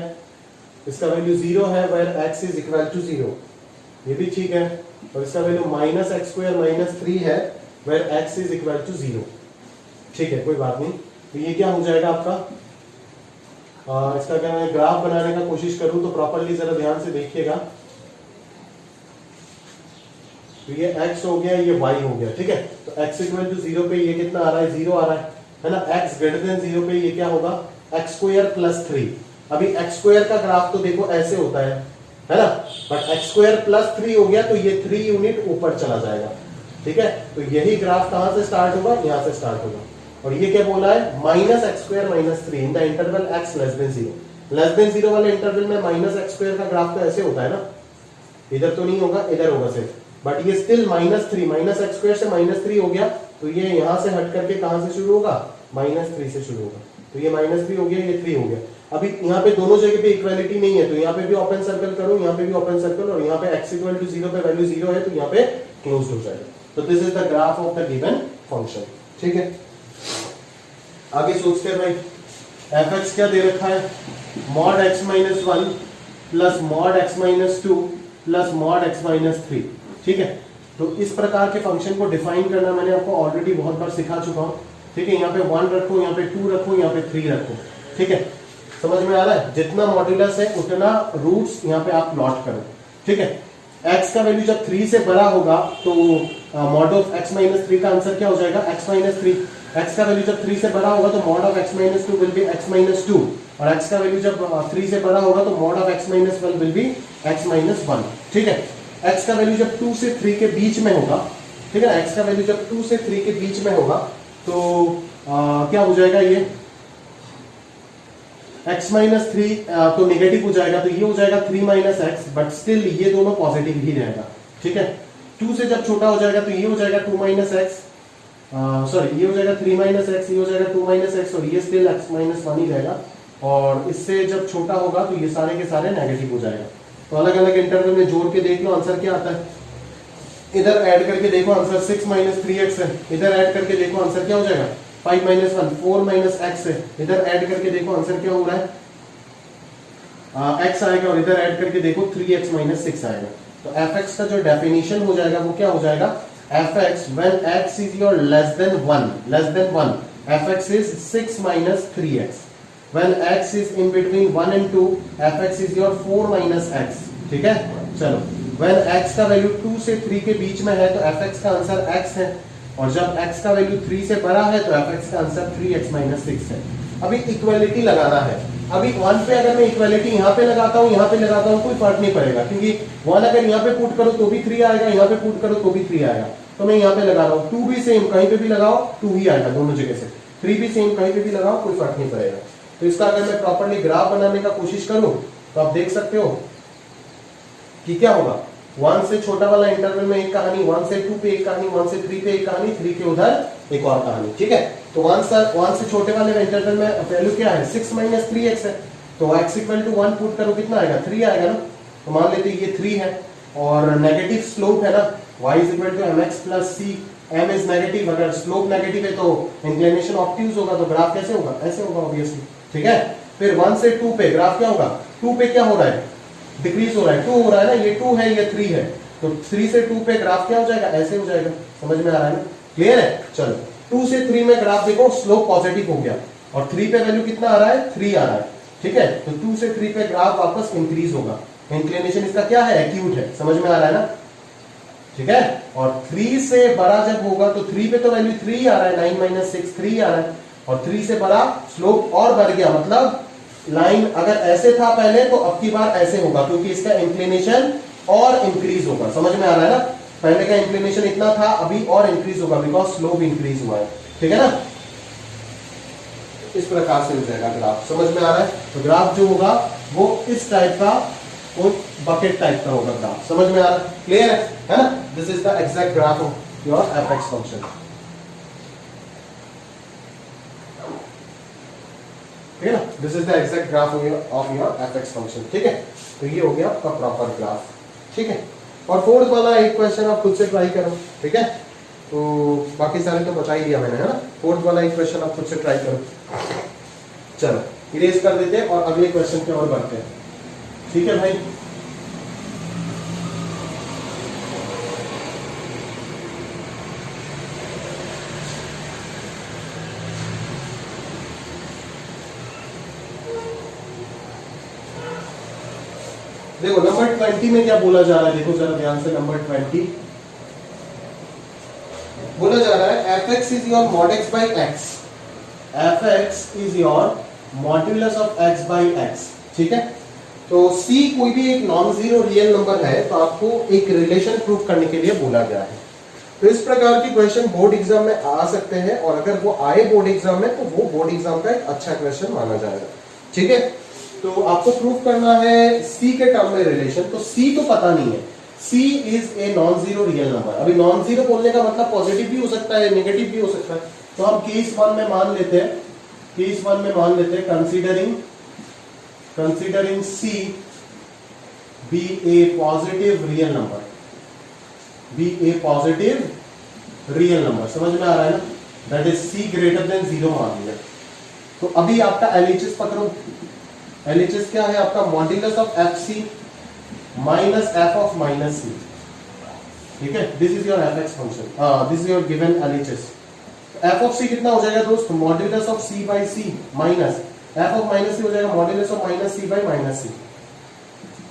इसका वैल्यू 0 है where x is equal to 0, ये भी ठीक है। और इसका वैल्यू -x² - 3 है where x is equal to 0, ठीक है, कोई बात नहीं। तो ये क्या हो जाएगा आपका, इसका अगर मैं ग्राफ बनाने का कोशिश करूं तो प्रॉपर्ली जरा ध्यान से देखिएगा। तो ये x हो गया, ये y हो गया, ठीक है। तो x = 0 पे ये कितना आ रहा है, 0 आ रहा है ना। x greater than 0 पे ये क्या होगा, x² + 3। अभी x² का ग्राफ तो देखो ऐसे होता है ना, बट x² + 3 हो गया तो ये 3 यूनिट ऊपर चला जाएगा, ठीक है। तो यही ग्राफ कहां से स्टार्ट होगा, यहां से स्टार्ट होगा। और ये क्या बोला है, -x² - 3 in the interval x less than 0। Less than 0 वाले इंटरवल में -x² का ग्राफ तो ऐसे होता है ना, इधर तो नहीं होगा, इधर होगा सिर्फ, बट ये स्टिल -3, -x² से -3 हो गया, तो ये यहां से हट करके कहां से शुरू होगा, -3 से शुरू होगा। तो ये -3 हो गया, ये 3 हो गया। अभी यहाँ पे दोनों जगह पे इक्वालिटी नहीं है, तो यहाँ पे भी ओपन सर्कल करो, यहाँ पे भी ओपन सर्कल, और यहाँ पे x = 0 पे वैल्यू 0 है, तो यहाँ पे क्लोज हो जाएगा। तो this is the graph of the given function, ठीक है। आगे सोचते हैं भाई, f(x) क्या दे रखा है, mod x - 1 + mod x - 2 + mod x - 3, ठीक है। तो इस प्रकार के फंक्शन को डिफाइन करना मैंने आपको ऑलरेडी बहुत बार सिखा चुका हूं, ठीक है। यहाँ पे 1 रखो, यहाँ पे 2 रखो, यहाँ पे 3 रखो, ठीक है। समझ में आ रहा है, जितना मॉड्यूलस है उतना रूट्स यहाँ पे आप प्लॉट करो, ठीक है। x का वैल्यू जब 3 से बड़ा होगा तो मॉड ऑफ x माइनस 3 का आंसर क्या हो जाएगा, x माइनस 3। x का वैल्यू जब 3 से बड़ा होगा तो mod of x minus 2 will be x minus 2, और x का वैल्यू जब 3 से बड़ा होगा तो mod of x minus 1 will be x minus 1। ठीक है, x का वैल्यू जब 2 से 3 के बीच में होगा, ठीक है ना, x का वैल्यू जब 2 से 3 के बीच में होगा तो क्या हो जाएगा, ये x माइनस 3 तो नेगेटिव हो जाएगा, तो ये हो जाएगा 3 माइनस एक्स, बट स्टिल ये दोनों पॉजिटिव ही रहेगा। ठीक है, 2 से जब छोटा हो जाएगा तो ये हो जाएगा 2 माइनस एक्स, सॉरी ये हो जाएगा 3 माइनस एक्स, ये हो जाएगा 2 माइनस एक्स, और ये स्टिल x माइनस 1 ही रहेगा। और इससे जब छोटा होगा तो ये सारे के सारे नेगेटिव हो जाएगा। तो अलग अलग इंटरवल में जोड़ के देख लो आंसर क्या आता है। इधर ऐड करके देखो आंसर 6 माइनस 3x है, इधर ऐड करके देखो आंसर क्या हो जाएगा 5 माइनस 1, 4 माइनस एक्स है, इधर ऐड करके देखो आंसर क्या हो रहा है x आएगा, और इधर ऐड करके देखो 3x माइनस 6 आएगा। तो fx का जो डेफिनेशन हो जाएगा वो क्या हो जाएगा, fx when x is your less than 1 fx is 6 minus 3x, when x is in between 1 and 2 fx is your 4 minus x। ठीक है, चलो when x का वैल्यू 2 से 3 के बीच में है तो fx का आंसर x है, और जब x का वैल्यू 3 से बड़ा है तो fx का आंसर 3x माइनस 6 है। अभी इक्वालिटी लगाना है। अभी 1 पे अगर मैं इक्वालिटी यहाँ पे लगाता हूँ, यहाँ पे लगाता हूँ, कोई फर्क नहीं पड़ेगा, क्योंकि 1 अगर यहाँ पे पुट करो तो भी 3 आएगा, यहाँ पे पुट करो तो भी 3 आएगा। तो मैं यहाँ पे लगा रहा हूँ, 2 भी सेम कहीं पे भी लगाओ 2 ही आएगा दोनों जगह से, 3 भी सेम कहीं पे भी लगाओ कोई फर्क नहीं पड़ेगा। तो इसका अगर मैं प्रॉपरली ग्राफ बनाने का कोशिश करूँ तो आप देख सकते हो कि क्या होगा, 1 से छोटा वाला इंटरवल में एक कहानी, 1 से 2 पे एक कहानी, 1 से 3 पे एक कहानी, 3 के उधर एक और कहानी। ठीक है, तो 1 से छोटे वाले इंटरवल में वैल्यू क्या है 6 माइनस 3x है, तो x इक्वल टू 1 पुट करो कितना आएगा 3 आएगा ना। तो मान लेते ये 3 है और नेगेटिव स्लोप है ना, y is equal to mx plus c, m is negative, अगर स्लोप नेगेटिव है तो इंक्लिनेशन ऑब्ट्यूज होगा, तो ग्राफ कैसे होगा, ऐसे होगा ऑब्वियसली। ठीक है, फिर 1 से 2 पे ग्राफ क्या होगा, 2 पे क्या हो रहा है, डिक्रीज हो रहा है, 2 हो रहा है ना, ये 2 है ये 3 है, तो 3 से 2 पे ग्राफ क्या हो जाएगा, ऐसे हो जाएगा। समझ में आ रहा है ना, क्लियर है। चलो 2 से 3 में ग्राफ देखो स्लोप पॉजिटिव हो गया, और 3 पे वैल्यू कितना आ रहा है 3 आ रहा है। ठीक है, तो 2 से 3 पे ग्राफ वापस इंक्रीज होगा, इंक्लिनेशन इसका क्या है, एक्यूट है। समझ में आ रहा है ना, ठीक है। और 3 से बड़ा जब होगा तो 3 पे तो वैल्यू 3 आ रहा है, 9 माइनस 6 3 आ रहा है, और 3 से बड़ा स्लोप और बढ़ गया, मतलब लाइन अगर ऐसे था पहले तो अब की बार ऐसे होगा, क्योंकि इसका इंक्लिनेशन और इंक्रीज होगा। समझ में आ रहा है ना, पहले का इंक्लिनेशन इतना था, अभी और इंक्रीज होगा बिकॉज स्लोप इंक्रीज हुआ है। ठीक है ना, इस प्रकार से हो जाएगा ग्राफ। समझ में आ रहा है, तो ग्राफ जो होगा वो इस टाइप का, वो बकेट टाइप का होगा ग्राफ। समझ में आ रहा है, क्लियर है ना। This is the exact graph of your एफ(x) फंक्शन। ठीक है ना, this is the exact graph of your एफ(x) फंक्शन। ठीक है, तो ये हो गया आपका प्रॉपर ग्राफ। ठीक है, और फोर्थ वाला एक क्वेश्चन आप खुद से ट्राई करो। ठीक है, तो बाकी सारे तो बता ही दिया मैंने, है ना। फोर्थ वाला एक क्वेश्चन आप खुद से ट्राई करो। चलो इरेज कर देते हैं और अगले क्वेश्चन पे और बढ़ते हैं। ठीक है भाई, देखो नंबर 20 में क्या बोला जा रहा है, देखो जरा ध्यान से। नंबर 20 बोला जा रहा है f(x) is your mod x by x, f(x) is your modulus of x by x। ठीक है, तो c कोई भी एक नॉन जीरो रियल नंबर है तो आपको एक रिलेशन प्रूव करने के लिए बोला गया है। तो इस प्रकार की क्वेश्चन बोर्ड एग्जाम में आ सकते हैं, और अगर वो आए बोर्ड एग्जाम में तो वो बोर्ड एग्जाम का एक अच्छा क्वेश्चन माना जाएगा। ठीक है, तो आपको प्रूव करना है c के टर्म में रिलेशन। तो c तो पता नहीं है, c is a non zero real number. अभी नॉन जीरो बोलने का मतलब पॉजिटिव भी हो सकता है, नेगेटिव भी हो सकता है। तो हम केस 1 में मान लेते हैं, केस 1 में मान लेते हैं considering c be a positive real number, be a positive real number। समझ में आ रहा है ना, that is c greater than 0 मान लिया। तो अभी आपका LHS पकड़ो, LHS क्या है आपका, modulus of fc minus f of minus c। ठीक है, this is your f(x) function, this is your given LHS। f of c कितना हो जाएगा दोस्त, modulus of c by c minus f of minus c हो जाएगा modulus of minus c by minus c।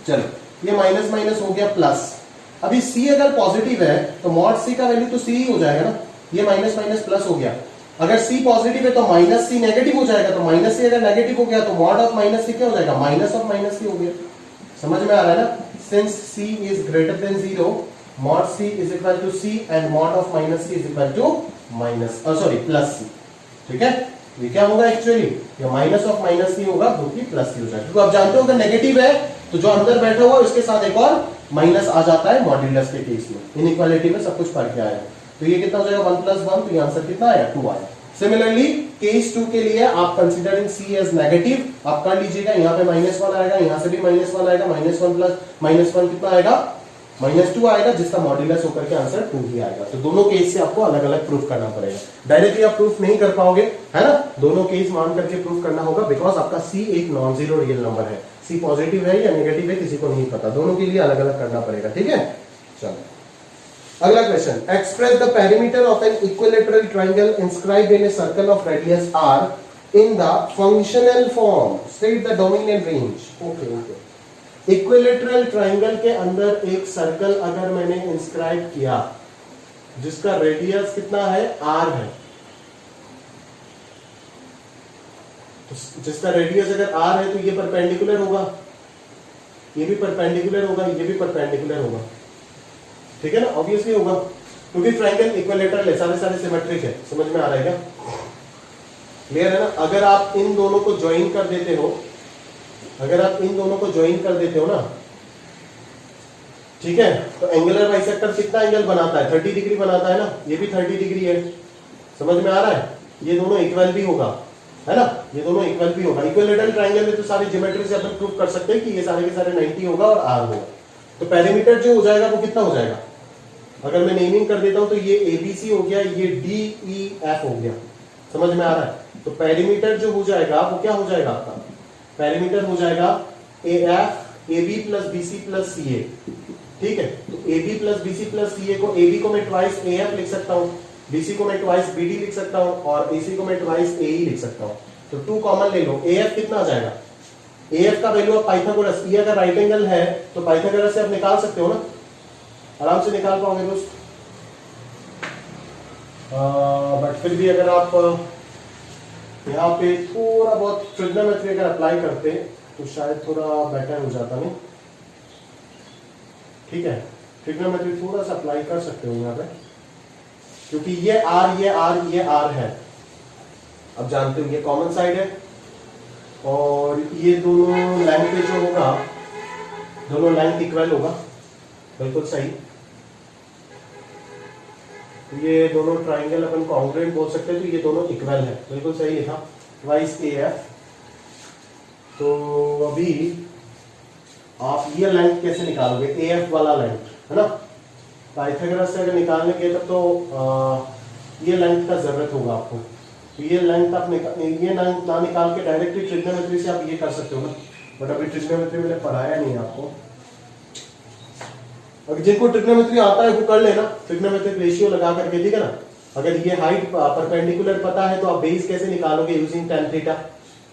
चलो ये माइनस माइनस हो गया प्लस, अभी c अगर पॉजिटिव है तो मॉड c का वैल्यू तो c ही हो जाएगा ना, ये माइनस माइनस प्लस हो गया। अगर c पॉजिटिव है तो माइनस c नेगेटिव हो जाएगा, तो माइनस c अगर नेगेटिव हो गया तो मॉड ऑफ माइनस c क्या हो जाएगा, माइनस ऑफ माइनस c हो गया। समझ में आ रहा है ना? Since c is greater than 0, mod c is equal to c and mod of minus c is equal to minus sorry plus c। ठीक है, ये क्या होगा एक्चुअली, ये माइनस ऑफ माइनस c होगा जो कि प्लस c हो जाएगा। तो आप जानते हो अगर नेगेटिव है तो जो अंदर बैठा हुआ उसके साथ एक और माइनस आ जाता है मॉड्यूलस के केस में। इनइक्वालिटी में सब कुछ पढ़ के आया, तो ये कितना हो जाएगा 1 + 1, तो ये आंसर कितना आया 2 आया। सिमिलरली केस 2 के लिए आप कंसीडरिंग c एज नेगेटिव आप कर लीजिएगा, यहाँ पे -1 आएगा, यहाँ से भी -1 आएगा, -1 प्लस -1 कितना आएगा, -2 आएगा, जिसका मॉड्यूलस होकर के आंसर 2 ही आएगा। तो दोनों केस से आपको अलग अलग प्रूफ करना पड़ेगा, डायरेक्टली आप प्रूफ नहीं कर पाओगे, है ना? दोनों केस मान करके प्रूफ करना होगा, बिकॉज आपका c एक नॉन जीरो रियल नंबर है। c पॉजिटिव है या नेगेटिव है किसी को नहीं पता, दोनों के लिए अलग अलग करना पड़ेगा। ठीक है, चलो अगला question, express the perimeter of an equilateral triangle inscribed in a circle of radius r in the functional form, state the domain and range. Okay, equilateral triangle के अंदर एक सर्कल अगर मैंने इंस्क्राइब किया जिसका रेडियस कितना है r है, तो जिसका रेडियस अगर r है तो ये परपेंडिकुलर होगा, ये भी परपेंडिकुलर होगा, ये भी परपेंडिकुलर होगा। ठीक है ना, ऑब्वियसली होगा क्योंकि ट्रायंगल इक्विलैटरल है, सारे सिमेट्रिक है। समझ में आ रहा है क्या? क्लियर है ना? अगर आप इन दोनों को ज्वाइन कर देते हो, अगर आप इन दोनों को ज्वाइन कर देते हो ना, ठीक है, तो एंगुलर बाइसेक्टर कितना एंगल बनाता है, 30 डिग्री बनाता है ना, ये भी 30 डिग्री है। समझ में आ रहा है? ये दोनों इक्वल भी होगा, है ना, ये दोनों इक्वल भी होगा। इक्विलैटरल ट्रायंगल में तो सारी ज्योमेट्री से अपन प्रूव कर सकते हैं कि ये सारे के सारे 90 होगा और r होगा। तो पेरीमीटर जो हो जाएगा वो कितना हो जाएगा, अगर मैं नेमिंग कर देता हूं तो ये ABC हो गया, ये DEF हो गया। समझ में आ रहा है? तो पेरीमीटर जो हो जाएगा वो क्या हो जाएगा आपका, पेरीमीटर हो जाएगा AF AB + BC + CA। ठीक है, तो AB + BC + CA को, AB को मैं ट्वाइस AF लिख सकता हूं, BC को मैं ट्वाइस BD लिख सकता हूं और AC को मैं ट्वाइस AE लिख सकता हूं। तो 2 कॉमन ले लो, AF कितना आ जाएगा, AF का वैल्यू आप पाइथागोरस, ये अगर राइट एंगल है तो पाइथागोरस से आप निकाल सकते हो ना, आराम से निकाल पाओगे दोस्त। बट फिर भी अगर आप यहाँ पे थोड़ा बहुत ट्रिग्नोमेट्री अगर अप्लाई करते तो शायद थोड़ा बेटर हो जाता नहीं। ठीक है, ट्रिग्नोमेट्री थोड़ा सा अप्लाई कर सकते हो यहाँ पे, क्योंकि ये R ये R ये R है, अब जानते हो ये कॉमन साइड है और ये दोनों लेंथ पे जो होगा, दोनों लेंथ इक्वल होगा, बिल्कुल सही। ये दोनों ट्राइंगल अपन कॉन्ग्रुएंट बोल सकते हैं, तो ये दोनों इक्वल है, बिल्कुल सही था, ट्वाइस AF। तो अभी आप ये लेंथ कैसे निकालोगे, AF वाला लेंथ, है ना? पाइथागोरस से अगर निकालने के तब तो ये लेंथ का जरूरत होगा आपको, तो ये लेंथ आप ये ना निकाल के डायरेक्टली ट्रिग्नोमेट्री से आप ये कर सकते हो ना, बट अभी ट्रिग्नोमेट्री मैंने पढ़ाया नहीं आपको। अगर जिनको ट्रिग्नोमेट्री आता है वो कर लेना, ट्रिग्नोमेट्रिक रेशियो लगा करके, ठीक है ना? अगर ये हाइट परपेंडिकुलर पता है तो आप बेस कैसे निकालोगे, यूजिंग tan थीटा।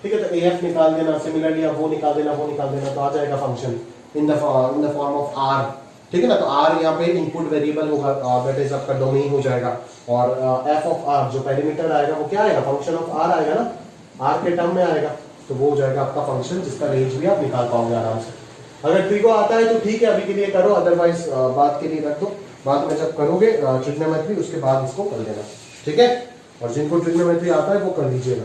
ठीक है, तो AF निकाल देना, सिमिलरली आप वो निकाल देना, तो आ जाएगा function in the form of R। ठीक है ना, तो R यहाँ पे इनपुट वेरिएबल होगा, दैट इज आपका डोमेन हो जाएगा, और f ऑफ R जो पेरीमीटर आएगा वो क्या आएगा, फंक्शन ऑफ R आएगा ना, R के टर्म में आएगा, तो वो हो जाएगा आपका फंक्शन, जिसका रेंज भी आप निकाल पाओगे आराम से। अगर ट्री को आता है तो ठीक है, अभी के लिए करो, अदरवाइज बात के लिए रख दो, बाद में जब करोगे ट्रिग्नोमेट्री उसके बाद इसको कर लेना। ठीक है, और जिनको ट्रिग्नोमेट्री आता है वो कर लीजिएगा,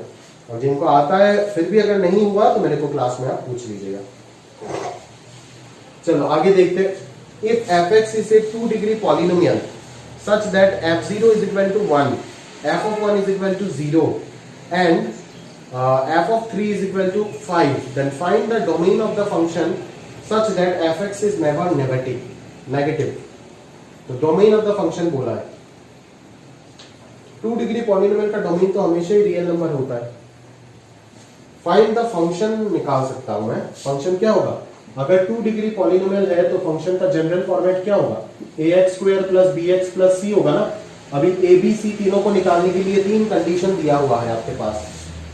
और जिनको आता है फिर भी अगर नहीं हुआ तो मेरे को क्लास में आप पूछ लीजिएगा। चलो आगे देखते हैं। If fx is a 2 degree polynomial such that f0 is equal to 1, f of 1 is equal to 0 and f of 3 is equal to 5, then find the domain of the function such that fx is never negative। तो domain of the function बोला है, 2 degree polynomial का domain तो हमेशा ही real number होता है। Find the function निकाल सकता हूं मैं, फंक्शन क्या होगा, अगर 2 डिग्री पॉलिनोमियल है तो फंक्शन का जनरल फॉर्मेट क्या होगा, ax² + bx + c होगा ना। अभी a b c तीनों को निकालने के लिए 3 कंडीशन दिया हुआ है आपके पास,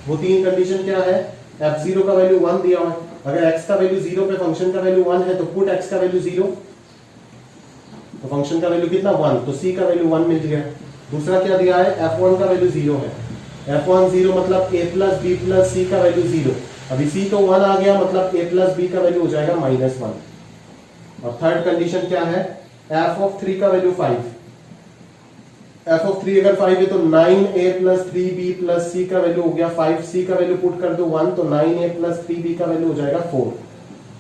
वो 3 कंडीशन क्या है, f0 का वैल्यू 1 दिया हुआ है, अगर x का वैल्यू 0 पे फंक्शन का वैल्यू 1 है तो पुट x का वैल्यू 0, तो फंक्शन का वैल्यू कितना 1, तो c का वैल्यू 1 मिल गया। दूसरा क्या दिया है, f1 का वैल्यू 0 है, f1 0 मतलब a plus b plus c का वैल्यू 0। अभी c तो 1 आ गया, मतलब a प्लस b का वैल्यू हो जाएगा -1। और थर्ड कंडीशन क्या है, f ऑफ 3 का वैल्यू 5, f ऑफ 3 अगर 5 है तो 9a plus 3b plus c का वैल्यू हो गया 5, c का वैल्यू पुट कर दो 1, तो 9a प्लस 3b का वैल्यू हो जाएगा 4।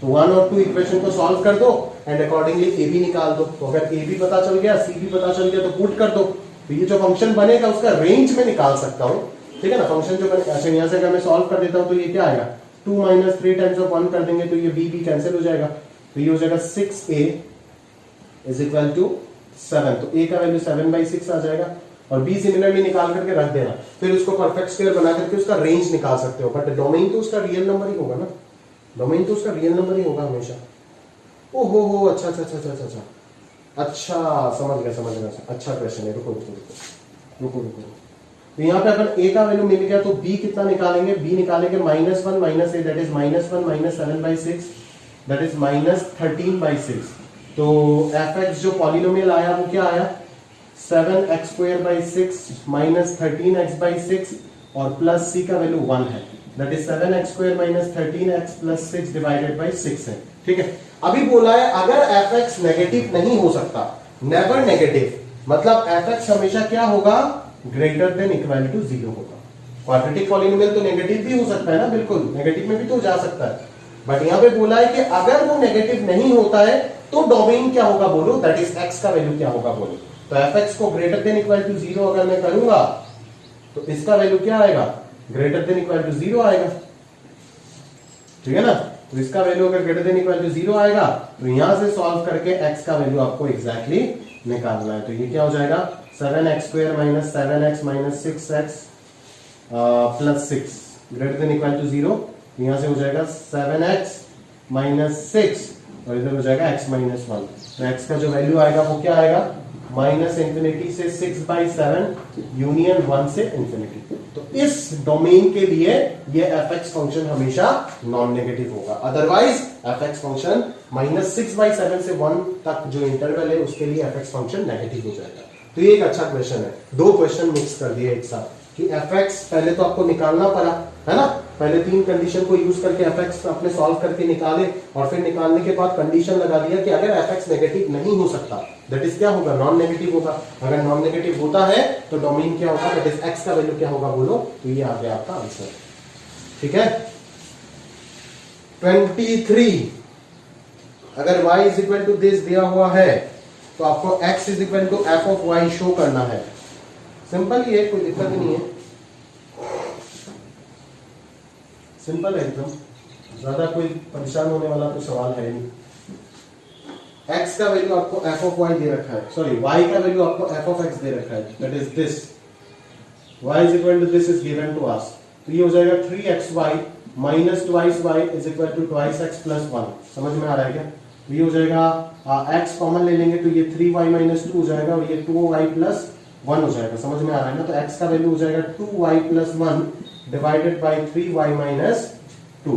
तो 1 और 2 इक्वेशन को सॉल्व कर दो एंड अकॉर्डिंगली a भी निकाल दो। तो अगर a भी पता चल गया, c भी पता चल गया, तो पुट कर दो। तो ये जो फंक्शन बनेगा उसका रेंज में निकाल सकता हूं, ठीक है ना। फंक्शन जो बने, अच्छा यहाँ से अगर मैं सॉल्व कर देता हूं तो ये क्या आएगा, 2 माइनस 3 टाइम्स ऑफ 1 कर देंगे तो ये b भी कैंसिल हो जाएगा, तो ये हो जाएगा 6a इज इक्वल टू 7। तो a का वैल्यू 7/6 आ जाएगा और b सिमिलरली निकाल करके रख देना, फिर उसको परफेक्ट स्क्वायर बना करके उसका रेंज निकाल सकते हो। बट डोमेन तो उसका रियल नंबर ही होगा ना, डोमेन तो उसका रियल नंबर ही होगा हमेशा। ओहो अच्छा अच्छा अच्छा अच्छा अच्छा अच्छा, समझ गया। अच्छा क्वेश्चन है, रुको। तो यहाँ पे अगर a का वैल्यू मिल गया तो b कितना निकालेंगे, b निकालेंगे -1 minus a, that is -1 minus 7/6, that is -13/6। तो fx जो पॉलिनोमियल आया वो क्या आया, 7x² माइनस 13x/6 और प्लस c का वैल्यू 1 है, that is 7x² minus 13x plus 6 divided by 6 है, ठीक है। अभी बोला है अगर fx नेगेटिव नहीं हो सकता, नेवर नेगेटिव, मतलब fx हमेशा क्या होगा, ग्रेटर देन इक्वल टू 0 होगा। क्वाड्रेटिक पॉलिनोमियल तो नेगेटिव भी हो सकता है ना, बिल्कुल नेगेटिव में भी तो जा सकता है, बट यहां पे बोला है कि अगर वो नेगेटिव नहीं होता है तो डोमेन क्या होगा बोलो, दैट इज x का वैल्यू क्या होगा बोलो। तो fx को ग्रेटर देन इक्वल टू 0 अगर मैं करूंगा तो इसका वैल्यू क्या आएगा, ग्रेटर देन इक्वल टू 0 आएगा, ठीक है ना। तो इसका वैल्यू अगर ग्रेटर देन इक्वल टू 0 आएगा तो यहां से सॉल्व करके x का वैल्यू आपको एग्जैक्टली निकालना है। तो ये क्या हो जाएगा, 7x² minus 7x minus 6x plus 6 greater than equal to 0। यहां से हो जाएगा 7x माइनस 6 और इधर हो जाएगा x माइनस 1। तो x का जो वैल्यू आएगा वो क्या आएगा, -∞ से 6/7 यूनियन 1 से इंफिनिटी। तो इस डोमेन के लिए ये fx फंक्शन हमेशा नॉन नेगेटिव होगा, अदरवाइज fx फंक्शन -6/7 से 1 तक जो इंटरवल है उसके लिए fx फंक्शन नेगेटिव हो जाएगा। तो ये एक अच्छा क्वेश्चन है, दो क्वेश्चन मिक्स कर दिए एक साथ कि fx पहले तो आपको निकालना पड़ा है ना, पहले 3 कंडीशन को यूज करके fx आपने सॉल्व करके निकाले और फिर निकालने के बाद कंडीशन लगा दिया कि अगर fx नेगेटिव नहीं हो सकता, दैट इज क्या होगा, नॉन नेगेटिव होगा। अगर नॉन नेगेटिव होता है तो डोमेन क्या होगा, दैट इज x का वैल्यू क्या होगा बोलो। तो ये आ गया आपका आंसर, ठीक है। 23 अगर y is equal to this दिया हुआ है तो आपको x is equal to f of y show करना है। सिंपल ही है, कोई दिक्कत नहीं है, सिंपल है एकदम, ज्यादा कोई परेशान होने वाला तो सवाल है नहीं। x का वैल्यू आपको f ऑफ y दे रखा है, सॉरी y का वैल्यू आपको f ऑफ x दे रखा है, that is this, y is equal to this is given to us. तो ये हो जाएगा 3xy minus twice y is equal to twice x plus 1। समझ में आ रहा है क्या? तो ये हो जाएगा x कॉमन ले लेंगे तो ये 3y माइनस 2 हो जाएगा और ये 2y प्लस 1 हो जाएगा। समझ में आ रहा है ना? तो x का वैल्यू हो जाएगा 2y plus 1 divided by 3y minus 2,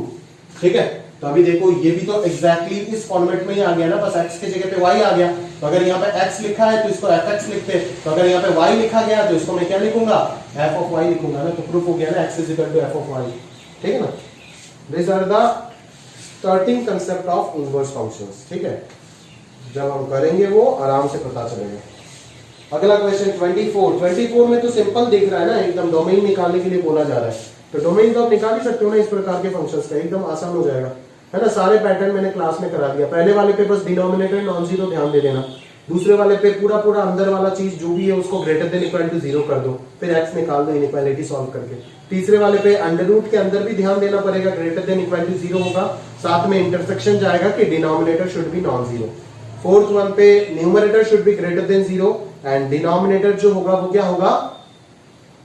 ठीक है। तो अभी देखो ये भी तो एग्जैक्टली इस फॉर्मेट में ही आ गया ना, बस x की जगह पे y आ गया। तो अगर यहाँ पे x लिखा है तो इसको fx लिखते, तो अगर यहाँ पे y लिखा गया तो इसको मैं क्या लिखूंगा, f ऑफ y लिखूंगा ना। तो प्रूफ हो गया ना x is equal to f of y, ठीक है ना। This are the starting concept of inverse functions, ठीक है। जब हम करेंगे वो आराम से पता चलेगा। अगला क्वेश्चन 24 में तो सिंपल दिख रहा है ना, एकदम डोमेन निकालने के लिए बोला जा रहा है। तो डोमेन तो आप निकाल ही सकते हो ना इस प्रकार के फंक्शंस का, एकदम आसान हो जाएगा, है ना। सारे पैटर्न मैंने क्लास में करा दिया। पहले वाले पे बस डिनोमिनेटर नॉन जीरो ध्यान दे देना, दूसरे वाले पे पूरा पूरा अंदर वाला चीज जो भी है उसको ग्रेटर देन इक्वल टू 0 कर दो, फिर x निकाल दो इनइक्वालिटी सॉल्व करके। तीसरे वाले पे अंडर रूट के अंदर भी ध्यान देना पड़ेगा, ग्रेटर देन इक्वल टू 0 होगा, साथ में इंटरसेक्शन जाएगा कि denominator should be non zero. Fourth one पे numerator should be greater than 0 and denominator जो होगा वो क्या होगा,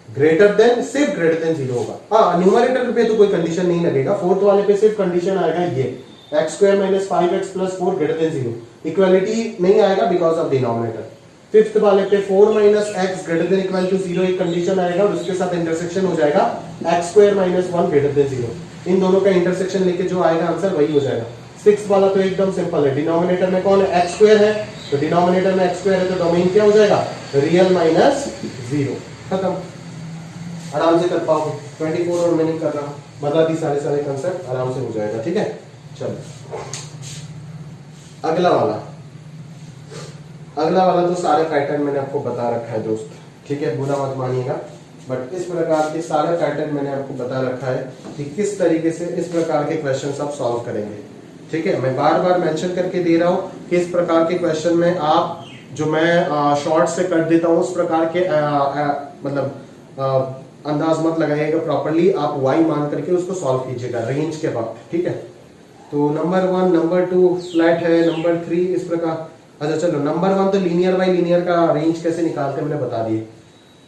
ग्रेटर देन, सिर्फ ग्रेटर देन 0 होगा। हाँ, न्यूमरेटर पे तो कोई कंडीशन नहीं लगेगा, फोर्थ वाले पे सिर्फ कंडीशन आएगा ये x square minus 5x plus 4 greater than 0, equality नहीं आएगा बिकॉज ऑफ डिनोमिनेटर। फिफ्थ वाले पे 4 minus x greater than equal to 0 एक कंडीशन आएगा और उसके साथ इंटरसेक्शन हो जाएगा x square minus 1 greater than 0। इन दोनों का इंटरसेक्शन लेके जो आएगा आंसर वही हो जाएगा। सिक्स वाला तो एकदम सिंपल है, डिनोमिनेटर में कौन है, x स्क्वायर है, तो डिनोमिनेटर में x स्क्वायर है तो डोमेन क्या हो जाएगा, रियल माइनस 0, खत्म। आराम से कर पाओगे, 24 और मैं नहीं कर रहा हूं, बता दी सारे कंसेप्ट, आराम से हो जाएगा, ठीक है। चलो अगला वाला तो सारे पैटर्न मैंने आपको बता रखा है दोस्त, ठीक है, बुरा मत मानिएगा, बट इस प्रकार के सारे पैटर्न मैंने आपको बता रखा है कि किस तरीके से इस प्रकार के क्वेश्चन आप सॉल्व करेंगे, ठीक है। मैं बार बार मेंशन करके दे रहा हूं कि इस प्रकार के क्वेश्चन में आप जो मैं शॉर्ट से कर देता हूं उस प्रकार के मतलब अंदाज मत लगाइएगा, प्रॉपर्ली आप वाई मान करके उसको सॉल्व कीजिएगा रेंज के वक्त, ठीक है। तो नंबर 1 नंबर 2 फ्लैट है, नंबर 3 इस प्रकार। अच्छा चलो, नंबर 1 तो लीनियर बाई लीनियर का रेंज कैसे निकालते हैं मैंने बता दिए।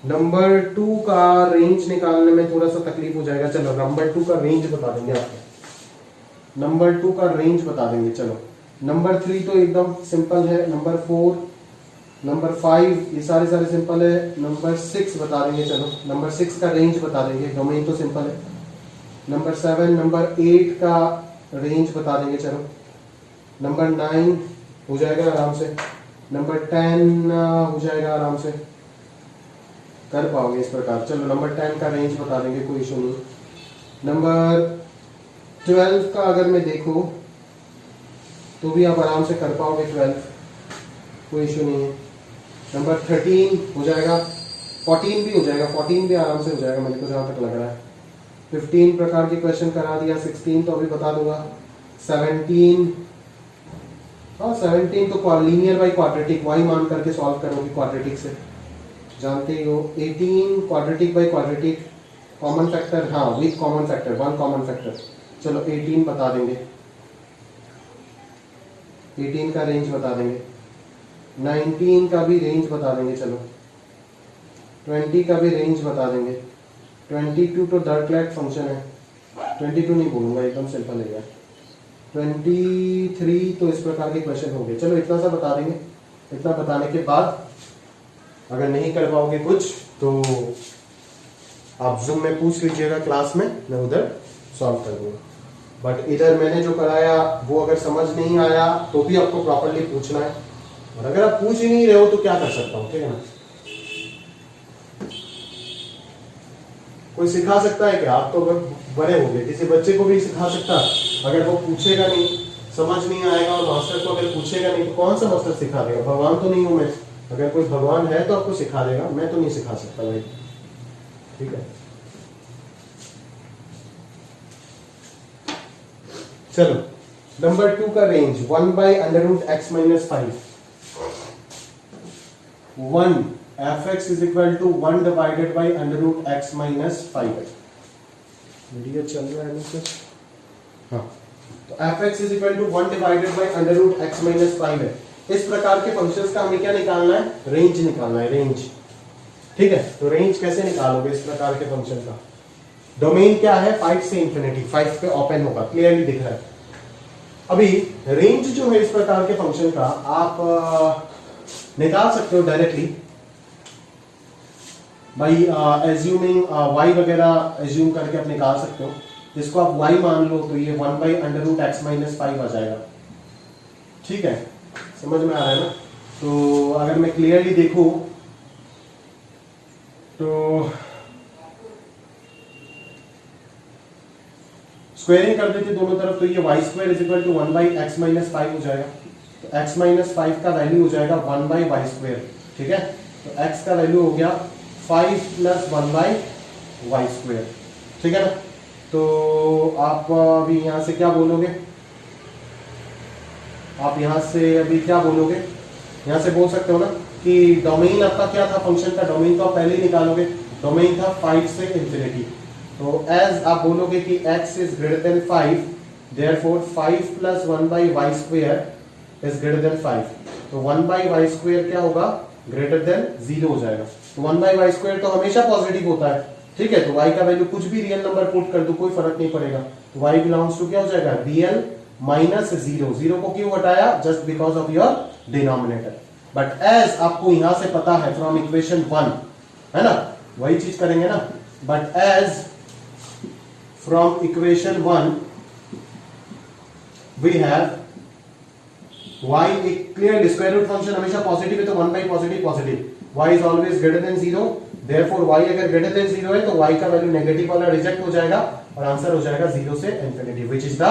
नंबर 2 का रेंज निकालने में थोड़ा सा तकलीफ हो जाएगा, चलो नंबर 2 का रेंज बता देंगे आपको, नंबर 2 का रेंज बता देंगे। चलो नंबर 3 तो एकदम सिंपल है, नंबर 4 नंबर 5 ये सारे सिंपल है, नंबर 6 बता देंगे, चलो नंबर 6 का रेंज बता देंगे, डोमेन तो सिंपल है। नंबर 7 नंबर 8 का रेंज बता देंगे, चलो नंबर 9 हो जाएगा आराम से, नंबर 10 हो जाएगा आराम से, कर पाओगे इस प्रकार। चलो नंबर 10 का रेंज बता देंगे, कोई इशू नहीं। नंबर 12 का अगर मैं देखूं तो भी आप आराम से कर पाओगे 12, कोई इशू नहीं है। नंबर 13 हो जाएगा, 14 भी हो जाएगा, 14 भी आराम से हो जाएगा मेरे को जहां तक लग रहा है। 15 प्रकार के क्वेश्चन करा दिया, 16 तो अभी बता दूंगा, 17 हाँ 17 तो लीनियर बाई क्वाड्रेटिक वाई मान करके सॉल्व करोगे क्वाड्रेटिक से, जानते ही हो। 18 quadratic by quadratic, common factor, हाँ with common factor, 1 common factor, चलो 18 बता देंगे, 18 का रेंज बता देंगे। 19 का भी रेंज बता देंगे, चलो 20 का भी रेंज बता देंगे। 22 तो डर्टलैट फंक्शन है, 22 नहीं बोलूंगा, एकदम सिंपल है यार। 23 तो इस प्रकार के क्वेश्चन होंगे, चलो इतना सा बता देंगे। इतना बताने के बाद अगर नहीं कर पाओगे कुछ तो आप जूम में पूछ लीजिएगा क्लास में, मैं उधर सॉल्व कर दूंगा। बट इधर मैंने जो कराया वो अगर समझ नहीं आया तो भी आपको प्रॉपर्ली पूछना है, और अगर आप पूछ ही नहीं रहे हो तो क्या कर सकता हूँ, ठीक है ना। कोई सिखा सकता है क्या, आप तो बड़े हो गए, किसी बच्चे को भी सिखा सकता, अगर वो पूछेगा नहीं, समझ नहीं आएगा और मास्टर को अगर पूछेगा नहीं तो कौन सा मास्टर सिखा देगा। भगवान तो नहीं हूं मैं, अगर कोई भगवान है तो आपको सिखा देगा, मैं तो नहीं सिखा सकता भाई, ठीक है। चलो नंबर 2 का range 1 by under root x minus 5, 1 fx is equal to 1 divided by under root x minus 5 है। वीडियो चल रहा है ना, हाँ, तो fx is equal to 1 divided by under root x minus 5 है। इस प्रकार के फंक्शंस का हमें क्या निकालना है, रेंज निकालना है, रेंज, ठीक है। तो रेंज कैसे निकालोगे इस प्रकार के फंक्शन का, डोमेन क्या है 5 से इंफिनिटी, 5 पे ओपन होगा, क्लियरली दिख रहा है। अभी रेंज जो है इस प्रकार के फंक्शन का आप निकाल सकते हो डायरेक्टली भाई, एज्यूमिंग y वगैरह एज्यूम करके आप निकाल सकते हो। इसको आप y मान लो तो ये 1 by under root x minus 5 आ जाएगा, ठीक है, समझ में आ रहा है ना। तो अगर मैं क्लियरली देखूं तो स्क्वेयरिंग कर देते दोनों तरफ, तो ये y square is equal to 1 by x minus 5 हो जाएगा। तो एक्स माइनस 5 का वैल्यू हो जाएगा 1 बाई वाई स्क्वायर, ठीक है। तो एक्स का वैल्यू हो गया 5 प्लस 1 बाई वाई स्क्वायर, ठीक है ना। तो आप अभी यहां से क्या बोलोगे, आप यहां से अभी क्या बोलोगे, यहां से बोल सकते हो ना कि डोमेन आपका क्या था, फंक्शन का डोमेन तो आप पहले ही निकालोगे, डोमेन था 5 से इंफिनिटी। तो एज आप बोलोगे कि x is greater than 5, therefore 5 plus 1 by y square is greater than 5। तो 1 बाई वाई स्क्वायर क्या होगा, ग्रेटर देन 0 हो जाएगा। तो 1 बाई वाई स्क्वायर तो हमेशा पॉजिटिव होता है, ठीक है। तो y का वैल्यू कुछ भी रियल नंबर पुट कर दो, कोई फर्क नहीं पड़ेगा। तो y बिलोंग्स टू क्या हो जाएगा, रियल माइनस 0। 0 को क्यों हटाया, just because of your denominator. But as आपको यहां से पता है फ्रॉम इक्वेशन 1, है ना, वही चीज करेंगे ना। But as from equation 1 we have y एक क्लियर स्क्वायर रूट फंक्शन हमेशा पॉजिटिव है तो 1 by positive positive, y is always greater than 0, therefore y अगर ग्रेटर देन 0 है तो y का वैल्यू नेगेटिव वाला रिजेक्ट हो जाएगा और आंसर हो जाएगा 0 से infinity, which is the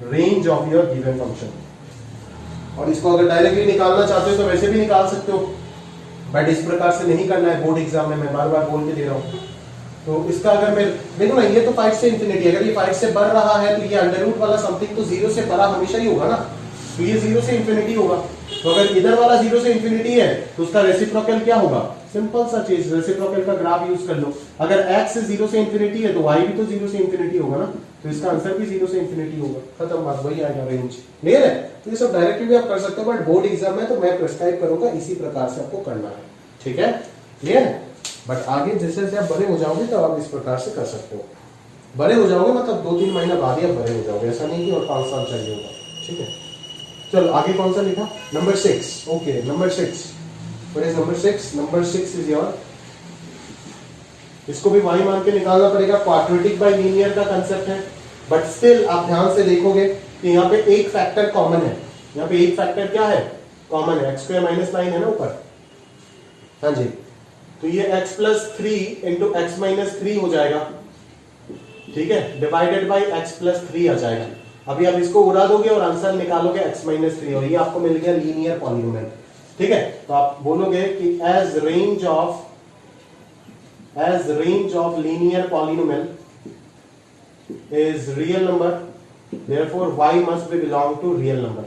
range of your given function. और इसको अगर डायरेक्टली निकालना चाहते हो तो वैसे भी निकाल सकते हो, बट इस प्रकार से नहीं करना है बोर्ड एग्जाम में, मैं बार बार बोल के दे रहा हूं। तो इसका अगर मैं देखो ना, ये तो 5 से इंफिनिटी, अगर ये 5 से बढ़ रहा है तो ये अंडर रूट वाला समथिंग तो 0 से बड़ा हमेशा ही होगा ना, तो ये 0 से इंफिनिटी होगा। तो अगर इधर वाला 0 से इंफिनिटी है तो उसका रेसिप्रोकल क्या होगा, सिंपल सा चीज, रेसिप्रोकल का ग्राफ यूज कर लो। अगर x 0 से इंफिनिटी है तो y भी तो 0 से इंफिनिटी होगा ना, तो इसका आंसर भी 0 से इंफिनिटी होगा, खत्म बात, वही आएगा रेंज। क्लियर है? तो ये सब डायरेक्टली भी आप कर सकते हो, बट बोर्ड एग्जाम में तो मैं प्रिस्क्राइब करूंगा इसी प्रकार से आपको करना है, ठीक है? क्लियर है? बट आगे जैसे जैसे आप बड़े हो जाओगे तो आप इस प्रकार से कर सकते हो। बड़े हो जाओगे मतलब 2-3 महीना बाद ही आप बड़े हो जाओगे, ऐसा नहीं कि और 5 साल चाहिए होगा, ठीक है? चलो आगे कौन सा लिखा, number 6, okay number 6, what is number 6? Number 6 is your, इसको भी y मान के निकालना पड़ेगा, क्वाड्रेटिक बाय लीनियर का कांसेप्ट है, बट स्टिल आप ध्यान से देखोगे कि यहाँ पे एक फैक्टर कॉमन है, यहाँ पे एक फैक्टर क्या है, कॉमन है, x² - 9 है ना ऊपर, हाँ जी, तो ये x + 3 इंटू x - 3 हो जाएगा, ठीक है, डिवाइडेड बाय x + 3 आ जाएगा। अभी आप इसको उड़ा दोगे और आंसर निकालोगे x - 3 और ये आपको मिल गया लीनियर पॉलीनोमियल, ठीक है? तो आप बोलोगे कि as range of linear polynomial is real number, therefore y must be belong to real number.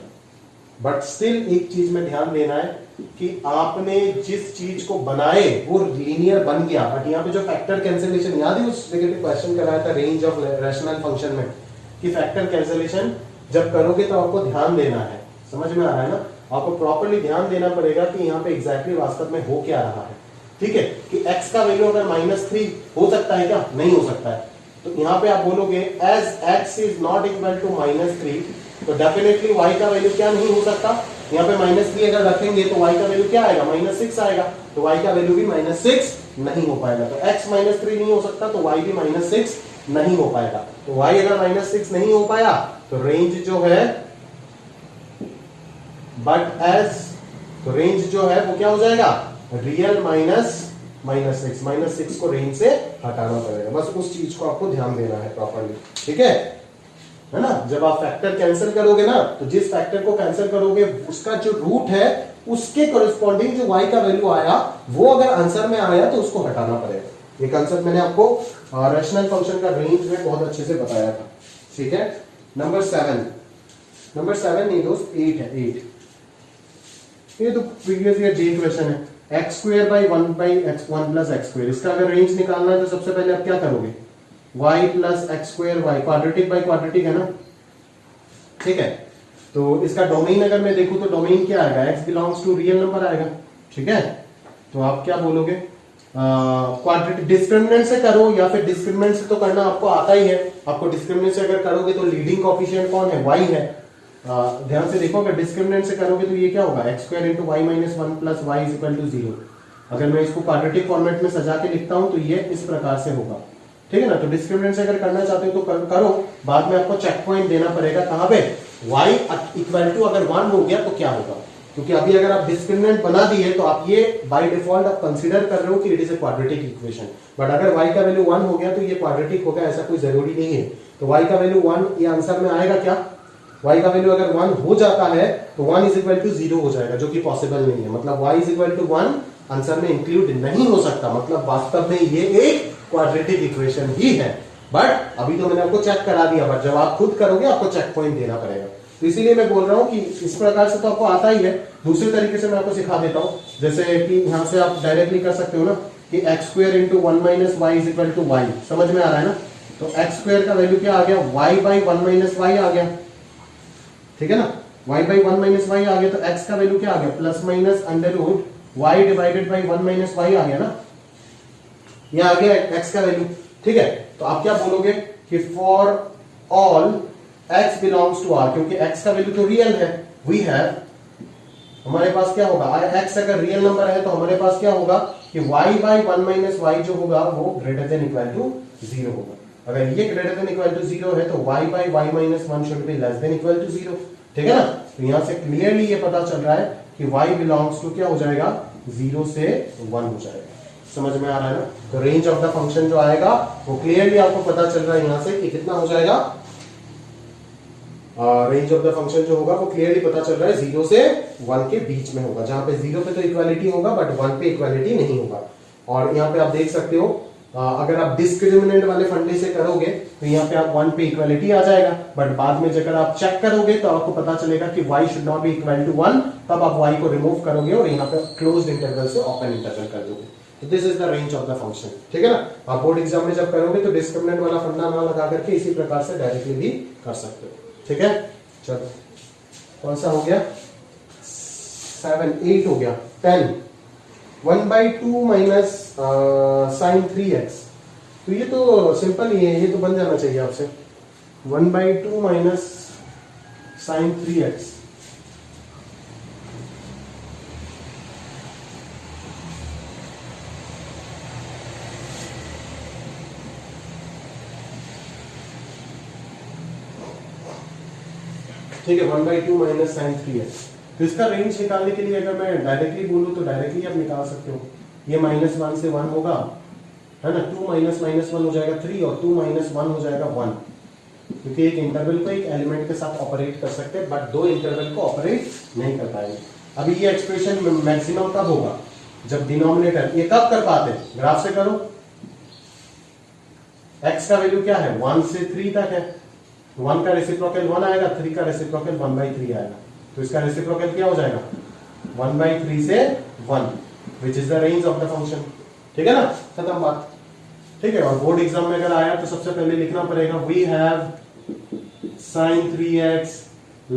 But still एक चीज में ध्यान देना है कि आपने जिस चीज को बनाए वो लीनियर बन गया, बट यहाँ पे जो फैक्टर कैंसिलेशन, याद है उस नेगेटिव क्वेश्चन कराया था रेंज ऑफ रैशनल फंक्शन में, कि फैक्टर कैंसिलेशन जब करोगे तो आपको ध्यान देना है, समझ में आ रहा है ना? आपको प्रॉपर्ली ध्यान देना पड़ेगा कि यहाँ पे एग्जैक्टली वास्तव में हो क्या रहा है, ठीक है? कि x का वैल्यू अगर -3 हो सकता है क्या, नहीं हो सकता है, तो यहाँ पे आप बोलोगे as x is not equal to -3, तो डेफिनेटली y का वैल्यू क्या नहीं हो सकता, यहाँ पे -3 अगर रखेंगे तो y का वैल्यू क्या आएगा, -6 आएगा, तो y का वैल्यू भी -6 नहीं हो पाएगा। तो x -3 नहीं हो सकता तो y भी -6 नहीं हो पाएगा, तो y अगर -6 नहीं हो पाया तो रेंज जो है, बट एज, तो रेंज जो है वो क्या हो जाएगा, रियल -6 को रेंज से हटाना पड़ेगा, बस उस चीज को आपको ध्यान देना है प्रॉपर्ली, ठीक है ना? जब आप फैक्टर कैंसिल करोगे ना, तो जिस फैक्टर को कैंसिल करोगे उसका जो रूट है उसके कॉरेस्पॉन्डिंग जो y का वैल्यू आया वो अगर आंसर में आया तो उसको हटाना पड़ेगा। ये कंसेप्ट मैंने आपको रैशनल फंक्शन का रेंज में बहुत अच्छे से बताया था, ठीक है? नंबर 7 नहीं दोस्त, 8 है, 8, ये तो प्रीवियस ईयर जे क्वेश्चन है, x² / 1 + x², इसका अगर रेंज निकालना है तो सबसे पहले आप क्या करोगे, y + x² y, quadratic by quadratic है ना, ठीक है? तो इसका डोमेन अगर मैं देखूं तो डोमेन क्या आएगा, x belongs to real number आएगा, ठीक है? तो आप क्या बोलोगे, क्वाड्रेटिक डिस्क्रिमिनेंट से करो या फिर डिस्क्रिमिनेंट से तो करना आपको आता ही है, आपको डिस्क्रिमिनेंट से अगर करोगे तो लीडिंग कोएफिशिएंट कौन है, y है, ध्यान से देखो, अगर डिस्क्रिमिनेंट से करोगे तो ये क्या होगा, x² × y - 1 + y = 0। अगर मैं इसको क्वाड्रेटिक फॉर्मेट में सजा के लिखता हूं तो ये इस प्रकार से होगा, ठीक है ना? तो डिस्क्रिमिनेंट से अगर करना चाहते हो तो करो, बाद में आपको चेक पॉइंट देना पड़ेगा कहां पे, y = अगर 1 हो गया तो क्या होगा, क्योंकि अभी अगर आप डिस्क्रिमिनेंट बना दिए तो आप ये बाय डिफॉल्ट आप कंसीडर कर रहे हो कि it is a quadratic equation, but अगर y का वैल्यू 1 हो गया तो ये क्वाड्रेटिक होगा, ऐसा कोई जरूरी नहीं है। तो y का वैल्यू 1 ये आंसर में आएगा क्या, y का वैल्यू अगर 1 हो जाता है तो 1 = 0 हो जाएगा, जो कि पॉसिबल नहीं है, मतलब y = 1 आंसर में इंक्लूड नहीं हो सकता, मतलब वास्तव में ये एक क्वाड्रेटिक इक्वेशन ही है। बट अभी तो मैंने आपको चेक करा दिया, बट जब आप खुद करोगे आपको चेक पॉइंट देना पड़ेगा, तो इसीलिए मैं बोल रहा हूं कि इस प्रकार से तो आपको आता ही है, दूसरे तरीके से मैं आपको सिखा देता हूं, जैसे कि यहां से आप डायरेक्टली कर सकते हो ना कि x² × 1 - y = y, समझ में आ रहा है ना? तो x² का वैल्यू क्या आ गया, y/1 - y आ गया, ठीक है ना? y/1 - y आ गया, तो x का वैल्यू क्या आ गया, ± √y डिवाइडेड बाय 1 - y आ गया ना, ये आ गया x का वैल्यू, ठीक है? तो आप क्या बोलोगे कि for all x belongs to r, क्योंकि x का वैल्यू तो रियल है, वी हैव, हमारे पास क्या होगा, x अगर रियल नंबर है तो हमारे पास क्या होगा कि y/1 - y जो होगा वो ग्रेटर देन इक्वल टू 0 होगा। अगर ये ग्रेटर देन इक्वल टू 0 है तो y/y - 1 should be less than equal to 0, ठीक है ना। तो यहां से क्लियरली ये पता चल रहा है कि y बिलोंग्स टू क्या हो जाएगा, 0 से 1 हो जाएगा। समझ में आ रहा है ना। तो रेंज ऑफ द फंक्शन जो आएगा वो क्लियरली आपको पता चल रहा है यहां से कि कितना हो जाएगा। रेंज ऑफ द फंक्शन जो होगा वो क्लियरली पता चल रहा है 0 से 1 के बीच में होगा, जहां पे 0 पे तो इक्वालिटी होगा बट 1 पे इक्वालिटी नहीं होगा। और यहाँ पे आप देख सकते हो अगर आप डिस्क्रिमिनेंट वाले फंडे से करोगे तो यहाँ पे आप 1 पे इक्वालिटी आ जाएगा, बट बाद में अगर आप चेक करोगे तो आपको पता चलेगा कि y should not be equal to 1, तब आप y को रिमूव करोगे और यहाँ पे क्लोज्ड इंटरवल से ओपन इंटरवल कर दोगे। तो this is the range of the function, ठीक है ना। आप बोर्ड एग्जाम में जब करोगे तो डिस्क्रिमिनेंट वाला फंडा ना लगा करके इसी प्रकार से डायरेक्टली भी कर सकते हो, ठीक है। चलो कौन सा हो गया, 7, 8 हो गया। 10 1/2 माइनस साइन 3x, तो ये तो सिंपल ही है, ये तो बन जाना चाहिए आपसे। 1/2 माइनस साइन 3x, ठीक है। 1/2 माइनस साइन 3x, तो इसका रेंज निकालने के लिए अगर मैं डायरेक्टली बोलूं तो डायरेक्टली आप निकाल सकते हो। ये -1 से 1 होगा, है ना। 2 माइनस माइनस 1 हो जाएगा 3 और 2 माइनस 1 हो जाएगा 1, क्योंकि एक इंटरवल को एक एलिमेंट के साथ ऑपरेट कर सकते हैं बट 2 इंटरवल को ऑपरेट नहीं कर पाएंगे। अभी ये एक्सप्रेशन मैक्सिमम कब होगा, जब डिनोमिनेटर, ये कब कर पाते हैं, ग्राफ से करो। x का वैल्यू क्या है, 1 से 3 तक है, 1 का रेसिप्रोकल 1 आएगा, 3 का रेसिप्रोकल 1/3 आएगा, तो इसका रेसिप्रोकल क्या हो जाएगा 1/3 से 1, which is the range of the function, ठीक है ना, खत्म बात, ठीक है। और बोर्ड एग्जाम में अगर आया तो सबसे पहले लिखना पड़ेगा we have sin 3x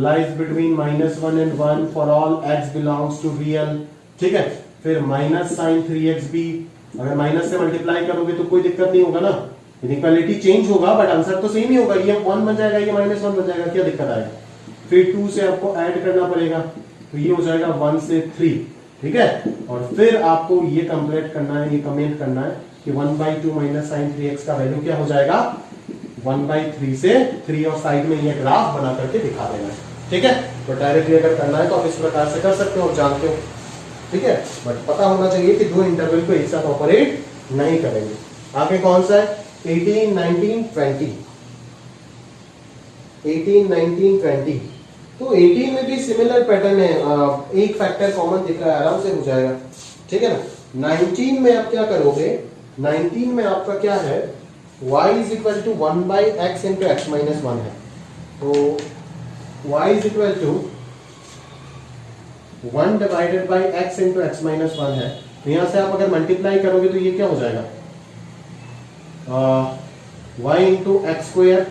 lies between -1 and 1 for all x belongs to real, ठीक है। फिर माइनस साइन 3x भी अगर माइनस से मल्टीप्लाई करोगे तो कोई दिक्कत नहीं होगा ना, इक्वालिटी चेंज होगा बट आंसर तो सेम ही होगा, ये 1 बन जाएगा, ये -1 बन जाएगा, क्या दिक्कत आएगा। फिर 2 से आपको ऐड करना पड़ेगा, तो ये हो जाएगा 1 से 3, ठीक है। और फिर आपको ये कंप्लीट करना है, ये कमेंट करना है कि 1/2 माइनस साइन 3x का वैल्यू क्या हो जाएगा 1/3 से 3, और साइड में ये ग्राफ बना करके दिखा देना है, ठीक है। तो डायरेक्टली अगर करना है तो आप इस प्रकार से कर सकते हो, आप जानते हो, ठीक है। बट पता होना चाहिए कि 2 इंटरवल को एक साथ ऑपरेट नहीं करेंगे। आगे कौन सा है, 18, 19, 20, 18, 19, 20, तो 18 में भी सिमिलर पैटर्न है, एक फैक्टर कॉमन दिख रहा है, आराम से हो जाएगा, ठीक है ना। 19 में आप क्या करोगे, 19 में आपका क्या है, y is equal to 1/x into x minus 1 है, तो y is equal to 1 divided by x into x minus 1 है। तो यहां से आप अगर मल्टीप्लाई करोगे तो ये क्या हो जाएगा, y into x square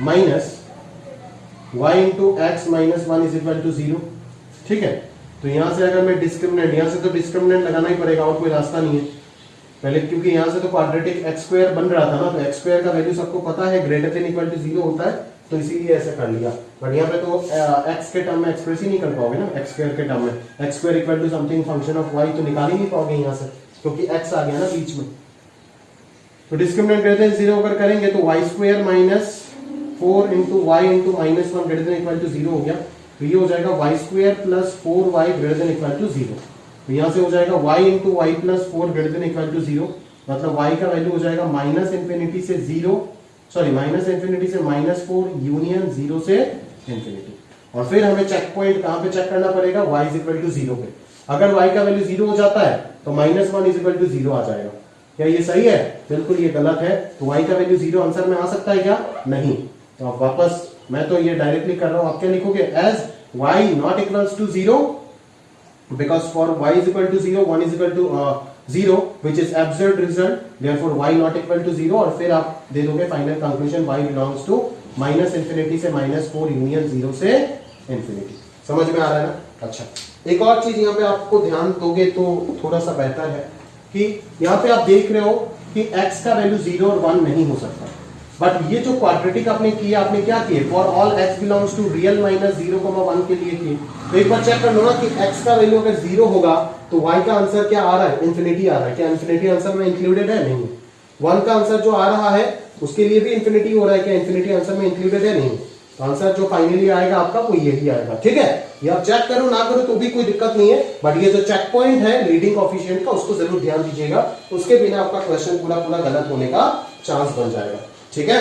minus y into x minus 1 is equal to 0, ठीक है। तो यहां से अगर मैं डिस्क्रिमिनेंट, यहां से तो डिस्क्रिमिनेंट लगाना ही पड़ेगा और कोई रास्ता नहीं है पहले, क्योंकि यहां से तो क्वाड्रेटिक एक्स स्क्वायर बन रहा था ना, तो एक्स स्क्वायर का वैल्यू सबको पता है ग्रेटर देन इक्वल टू 0 होता है, तो इसीलिए ऐसे कर लिया। बट यहाँ पे तो x के टर्म में एक्सप्रेस ही नहीं कर पाओगे ना, एक्स स्क्वायर के टर्म में x square equal to something function of y तो निकाल ही नहीं पाओगे यहाँ से, क्योंकि x आ गया ना बीच में। तो डिस्क्रिमिनेंट ग्रेटर देन 0 अगर करेंगे तो y square minus 4 into y into minus 1 greater than equal to 0 हो गया, तो ये हो जाएगा y square plus 4y greater than equal to 0। तो यहां से हो जाएगा y into y plus 4 greater than equal to 0, मतलब y का वैल्यू हो जाएगा माइनस इंफिनिटी से 0, सॉरी माइनस इंफिनिटी से -4 यूनियन 0 से इंफिनिटी। और फिर हमें चेक पॉइंट कहां पे चेक करना पड़ेगा, y इज इक्वल टू 0 पे। अगर y का वैल्यू 0 हो जाता है तो -1 इज इक्वल टू 0 आ जाएगा। क्या ये सही है? बिल्कुल ये गलत है। तो y का वैल्यू 0 आंसर में आ सकता है क्या? नहीं। तो आप वापस, मैं तो ये डायरेक्टली कर रहा हूं, आप क्या लिखोगे, as y not equals to 0 because for y is equal to 0 1 is equal to 0 which is absurd result, therefore y not equal to 0, और फिर आप दे दोगे final conclusion y belongs to minus infinity से -4 यूनियन 0 से infinity. समझ में आ रहा है ना? अच्छा, एक और चीज यहाँ पे आपको ध्यान दोगे तो थोड़ा सा बेहतर है कि यहाँ पे आप देख रहे हो कि x का वैल्यू 0 और 1 नहीं हो सकता, बट ये जो क्वाड्रेटिक आपने किया, आपने क्या किए, for all x belongs to real minus 0,1 के लिए किए। तो एक बार चेक कर लो ना कि x का वैल्यू अगर 0 होगा तो y का आंसर क्या आ रहा है, इंफिनिटी आ रहा है। क्या इंफिनिटी आंसर में इंक्लूडेड है? नहीं। 1 का आंसर जो आ रहा है उसके लिए भी इंफिनिटी हो रहा है, क्या इंफिनिटी आंसर में इंक्लूडेड है? नहीं। आंसर जो फाइनली आएगा आपका वो यही आएगा। ठीक है, ये आप चेक करो ना करो तो भी कोई दिक्कत नहीं है, बट ये जो चेक पॉइंट है लीडिंग कोएफिशिएंट का उसको जरूर ध्यान दीजिएगा, उसके बिना आपका क्वेश्चन पूरा पूरा गलत होने का चांस बन जाएगा। ठीक है,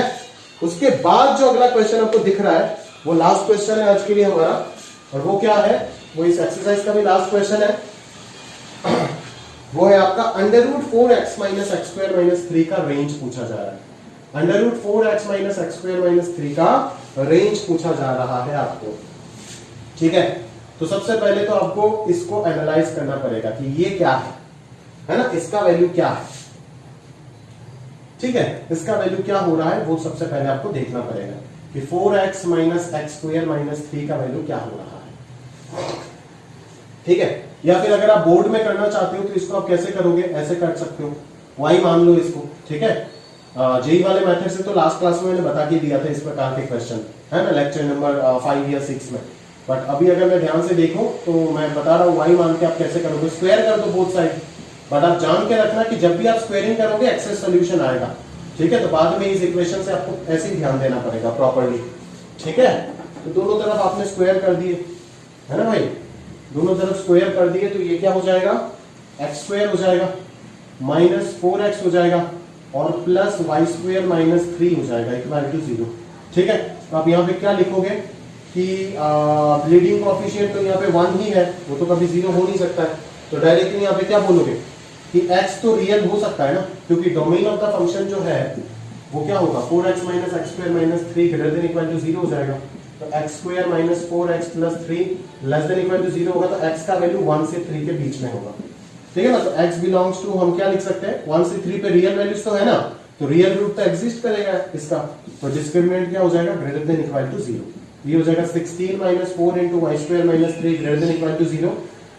उसके बाद जो अगला क्वेश्चन आपको दिख रहा है वो लास्ट क्वेश्चन है आज के लिए हमारा, और वो क्या है, वो इस एक्सरसाइज का भी लास्ट क्वेश्चन है। वो है आपका √4x - x² - 3 का रेंज पूछा जा रहा है। √4x - x² - 3 का रेंज पूछा जा रहा है आपको। ठीक है, तो सबसे पहले तो आपको इसको एनालाइज करना पड़ेगा कि ये क्या है ना, इसका वैल्यू क्या है। ठीक है, इसका वैल्यू क्या हो रहा है वो सबसे पहले आपको देखना पड़ेगा कि 4x - x² - 3 का वैल्यू क्या हो रहा है। ठीक है, या फिर अगर आप बोर्ड में करना चाहते हो तो इसको आप कैसे करोगे, ऐसे कर सकते हो, y मान लो इसको। ठीक है, जेई वाले मेथड से तो लास्ट क्लास में मैंने बता के दिया था इस प्रकार के क्वेश्चन, है ना, लेक्चर नंबर 5 या 6 में। बट अभी अगर मैं ध्यान से देखूं तो मैं बता रहा हूं y मान के आप कैसे करोगे, स्क्वायर कर दो बोथ साइड। बट आप जान के रखना कि जब भी आप स्क्वायरिंग करोगे एक्सेस सोल्यूशन आएगा। ठीक है, तो बाद में इस इक्वेशन से आपको ऐसे ही ध्यान देना पड़ेगा प्रॉपर्ली। ठीक है, तो दोनों तरफ आपने स्क्वायर कर दिए, है ना भाई, दोनों तरफ स्क्वायर कर दिए तो ये क्या हो जाएगा, x² हो जाएगा, -4x हो जाएगा और +y² - 3 हो जाएगा इक्वल टू 0। ठीक है, तो आप यहाँ पे क्या लिखोगे कि लीडिंग कोएफिशिएंट तो यहाँ पे 1 ही है, वो तो कभी 0 हो नहीं सकता है, तो डायरेक्टली यहाँ पे क्या बोलोगे कि x तो रियल हो सकता है ना, क्योंकि डोमेन ऑफ द फंक्शन जो है वो क्या होगा, 4x - x² - 3 greater than equal to 0 हो जाएगा। तो x² - 4x + 3 less than equal to 0 होगा, तो x का वैल्यू 1 से 3 के बीच में होगा। ठीक है ना, तो x बिलोंग्स टू, हम क्या लिख सकते हैं, 1 से 3 पे रियल वैल्यूज तो है ना, तो रियल रूट तो एग्जिस्ट करेगा इसका, तो डिस्क्रिमिनेंट क्या हो जाएगा, ग्रेटर देन इक्वल टू 0। ये हो जाएगा 16 - 4 × y² - 3 greater than equal to 0,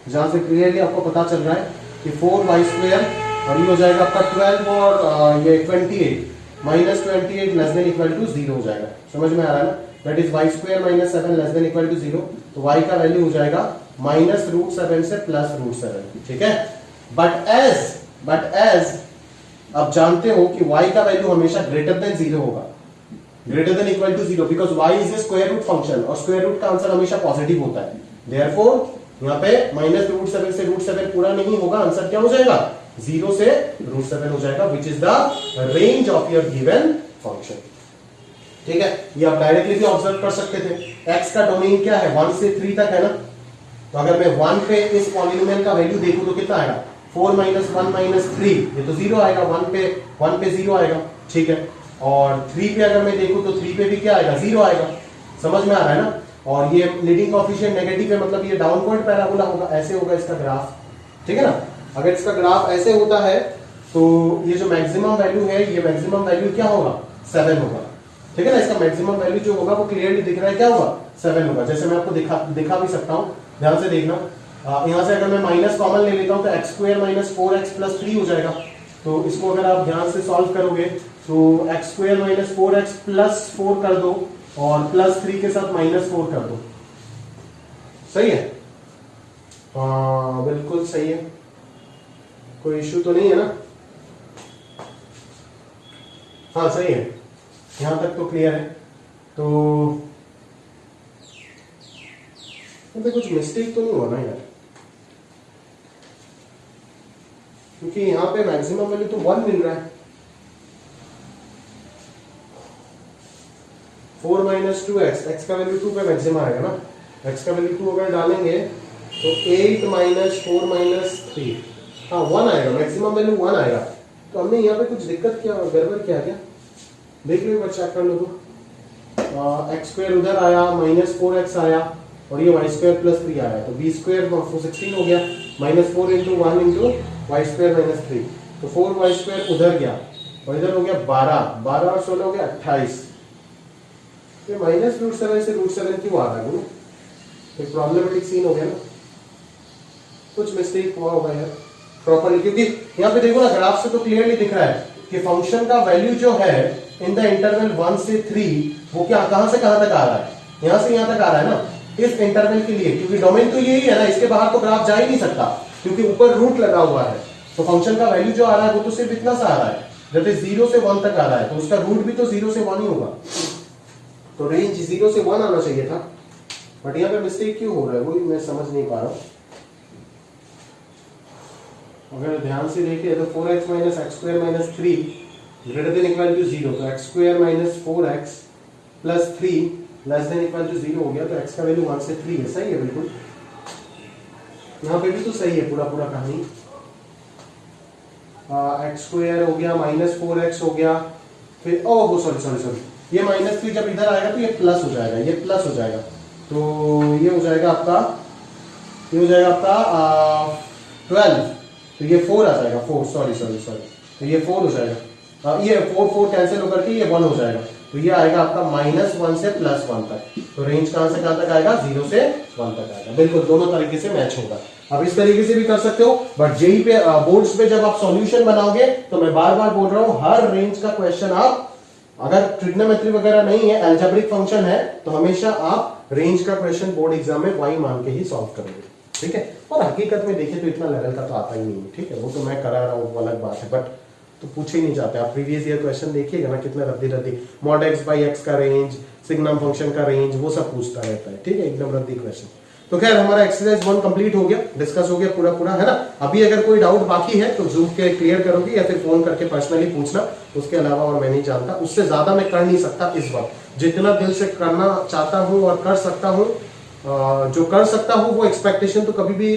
जहां से क्लियरली आपको पता चल रहा है कि 4y² और ये हो जाएगा आपका 12 और ये 28 -28 लेस देन इक्वल टू 0 हो जाएगा। समझ में आ रहा है ना, that is y² - 7 less than equal to 0, तो y का वैल्यू हो जाएगा -√7 से +√7। ठीक है, बट एज आप जानते हो कि y का वैल्यू हमेशा ग्रेटर देन 0 होगा, greater than equal to 0, because y is a square root function और स्क्वायर रूट का आंसर हमेशा पॉजिटिव होता है। देयरफॉर यहाँ पे -√7 से √7 पूरा नहीं होगा, आंसर क्या हो जाएगा, 0 से √7 हो जाएगा, which is the range of your given function. ठीक है, ये आप डायरेक्टली भी ऑब्जर्व कर सकते थे, x का डोमेन क्या है, 1 से 3 तक है ना, तो अगर मैं 1 पे इस पॉलिनोमियल का वैल्यू देखूं तो कितना आएगा, 4 - 1 - 3, ये तो 0 आएगा, 1 पे 0 आएगा। ठीक है, और 3 पे अगर मैं देखूं तो 3 पे भी क्या आएगा, 0 आएगा। समझ में आ रहा है ना, और ये लीडिंग कोएफिशिएंट नेगेटिव है, मतलब ये डाउनवर्ड पैराबोला होगा, ऐसे होगा इसका ग्राफ। ठीक है ना, अगर इसका ग्राफ ऐसे होता है तो ये जो मैक्सिमम वैल्यू है, ये मैक्सिमम वैल्यू क्या होगा, 7 होगा। ठीक है ना, इसका मैक्सिमम वैल्यू जो होगा वो क्लियरली दिख रहा है, क्या होगा, 7 होगा। जैसे मैं आपको दिखा भी सकता हूँ, ध्यान से देखना, यहां से अगर मैं माइनस कॉमन ले लेता हूं तो x² - 4x + 3 हो जाएगा। तो इसको अगर आप ध्यान से सॉल्व करोगे तो x² - 4x + 4 कर दो और +3 के साथ -4 कर दो, सही है, बिल्कुल सही है, कोई इश्यू तो नहीं है ना, हाँ सही है, यहां तक तो क्लियर है। तो कुछ मिस्टेक तो नहीं हुआ ना यार, क्योंकि यहां पे मैक्सिमम वैल्यू तो 1 मिल रहा है, 4 - 2x, x का वैल्यू 2 पे मैक्सिमम आएगा ना, x का वैल्यू 2 अगर डालेंगे तो 8 - 4 - 3, हाँ 1 आएगा, मैक्सिमम वैल्यू 1 आएगा। तो हमने यहाँ पे कुछ दिक्कत क्या, गड़बड़ क्या देख लो, चेक कर लो तो, x² उधर आया, -4x आया और ये y² + 3 आया, तो b² 16 हो गया, -4 × 1 × y² - 3, तो 4y² उधर गया और इधर हो गया 12 और 16 हो गया 28। ये -√7 से √7 क्यों आ रहा है, तो प्रॉब्लमेटिक सीन हो गया ना, कुछ मिस्टेक हुआ होगा यार प्रॉपर्ली, क्योंकि यहाँ पे देखो ना ग्राफ से तो क्लियरली दिख रहा है कि फंक्शन का वैल्यू जो है इन द इंटरवल 1 से 3 वो क्या कहां से कहां तक आ रहा है, यहां से यहां तक आ रहा है ना, इस इंटरवल के लिए, क्योंकि डोमेन तो यही है ना, इसके बाहर तो ग्राफ जा ही नहीं सकता क्योंकि ऊपर रूट लगा हुआ है। तो फंक्शन का वैल्यू जो आ रहा है वो तो सिर्फ इतना सा आ रहा है, जब 0 से 1 तक आ रहा है, तो उसका रूट भी तो 0 से 1 ही होगा। तो रेंज 0 से 1 आना चाहिए था, बट यहाँ पे मिस्टेक क्यों हो रहा है वही मैं समझ नहीं पा रहा हूँ। अगर ध्यान से देखिए तो 4x minus x square minus 3 greater than equal to 0, तो x square minus 4x plus 3 less than equal to 0 हो गया, तो x का वैल्यू 1 से 3 है। सही है बिल्कुल, यहाँ पे भी तो सही है पूरा पूरा कहानी। एक्स स्क्वायर हो गया माइनस 4x हो गया, फिर ओ वो सॉरी ये -3 जब इधर आएगा तो ये प्लस हो जाएगा, ये प्लस हो जाएगा, तो ये हो जाएगा आपका 12, तो ये 4 आ जाएगा, 4 सॉरी तो ये 4 हो जाएगा, ये 4 कैंसिल होकर के ये 1 हो जाएगा, तो ये आएगा आपका -1 से +1 तक। तो रेंज कहां से कहां तक आएगा, 0 से 1 तक आएगा। बिल्कुल दोनों तरीके से मैच होगा। अब इस तरीके से भी कर सकते हो, बट जेई पे बोर्ड्स पे जब आप सॉल्यूशन बनाओगे तो मैं बार बार बोल रहा हूं, हर रेंज का क्वेश्चन आप, अगर ट्रिग्नोमेट्री वगैरह नहीं है, अलजेब्रिक फंक्शन है, तो हमेशा आप रेंज का क्वेश्चन बोर्ड एग्जाम में y मान के ही सॉल्व करोगे, ठीक है। और हकीकत में देखें तो इतना लेवल का तो आता ही नहीं है, ठीक है, वो तो मैं करा रहा हूँ, वो अलग बात है, बट तो पूछे ही नहीं जाते। आप प्रीवियस ईयर क्वेश्चन देखिएगा ना, कितना रद्दी मॉड x बाई x का रेंज, सिग्नम फंक्शन का रेंज, वो सब पूछता रहता है, ठीक है, एकदम रद्दी क्वेश्चन। तो खैर हमारा एक्सरसाइज 1 कंप्लीट हो गया, डिस्कस हो गया पूरा है ना। अभी अगर कोई डाउट बाकी है तो जूम के क्लियर करोगे या फिर फोन करके पर्सनली पूछना, उसके अलावा और मैं नहीं जानता, उससे ज्यादा मैं कर नहीं सकता इस वक्त। जितना दिल से करना चाहता हूँ और कर सकता हूँ, जो कर सकता हूँ, वो एक्सपेक्टेशन तो कभी भी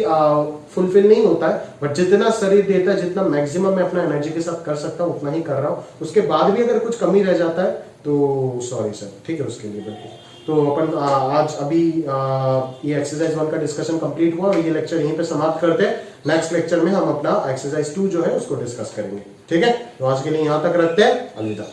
फुलफिल नहीं होता है, बट जितना शरीर देता है, जितना मैक्सिमम मैं अपना एनर्जी के साथ कर सकता हूँ उतना ही कर रहा हूँ। उसके बाद भी अगर कुछ कमी रह जाता है तो सॉरी सर, ठीक है, उसके लिए बिल्कुल। तो अपन आज अभी ये एक्सरसाइज 1 का डिस्कशन कंप्लीट हुआ और ये लेक्चर यहीं पे समाप्त करते हैं। नेक्स्ट लेक्चर में हम अपना एक्सरसाइज 2 जो है उसको डिस्कस करेंगे, ठीक है। तो आज के लिए यहाँ तक रखते हैं, अलविदा।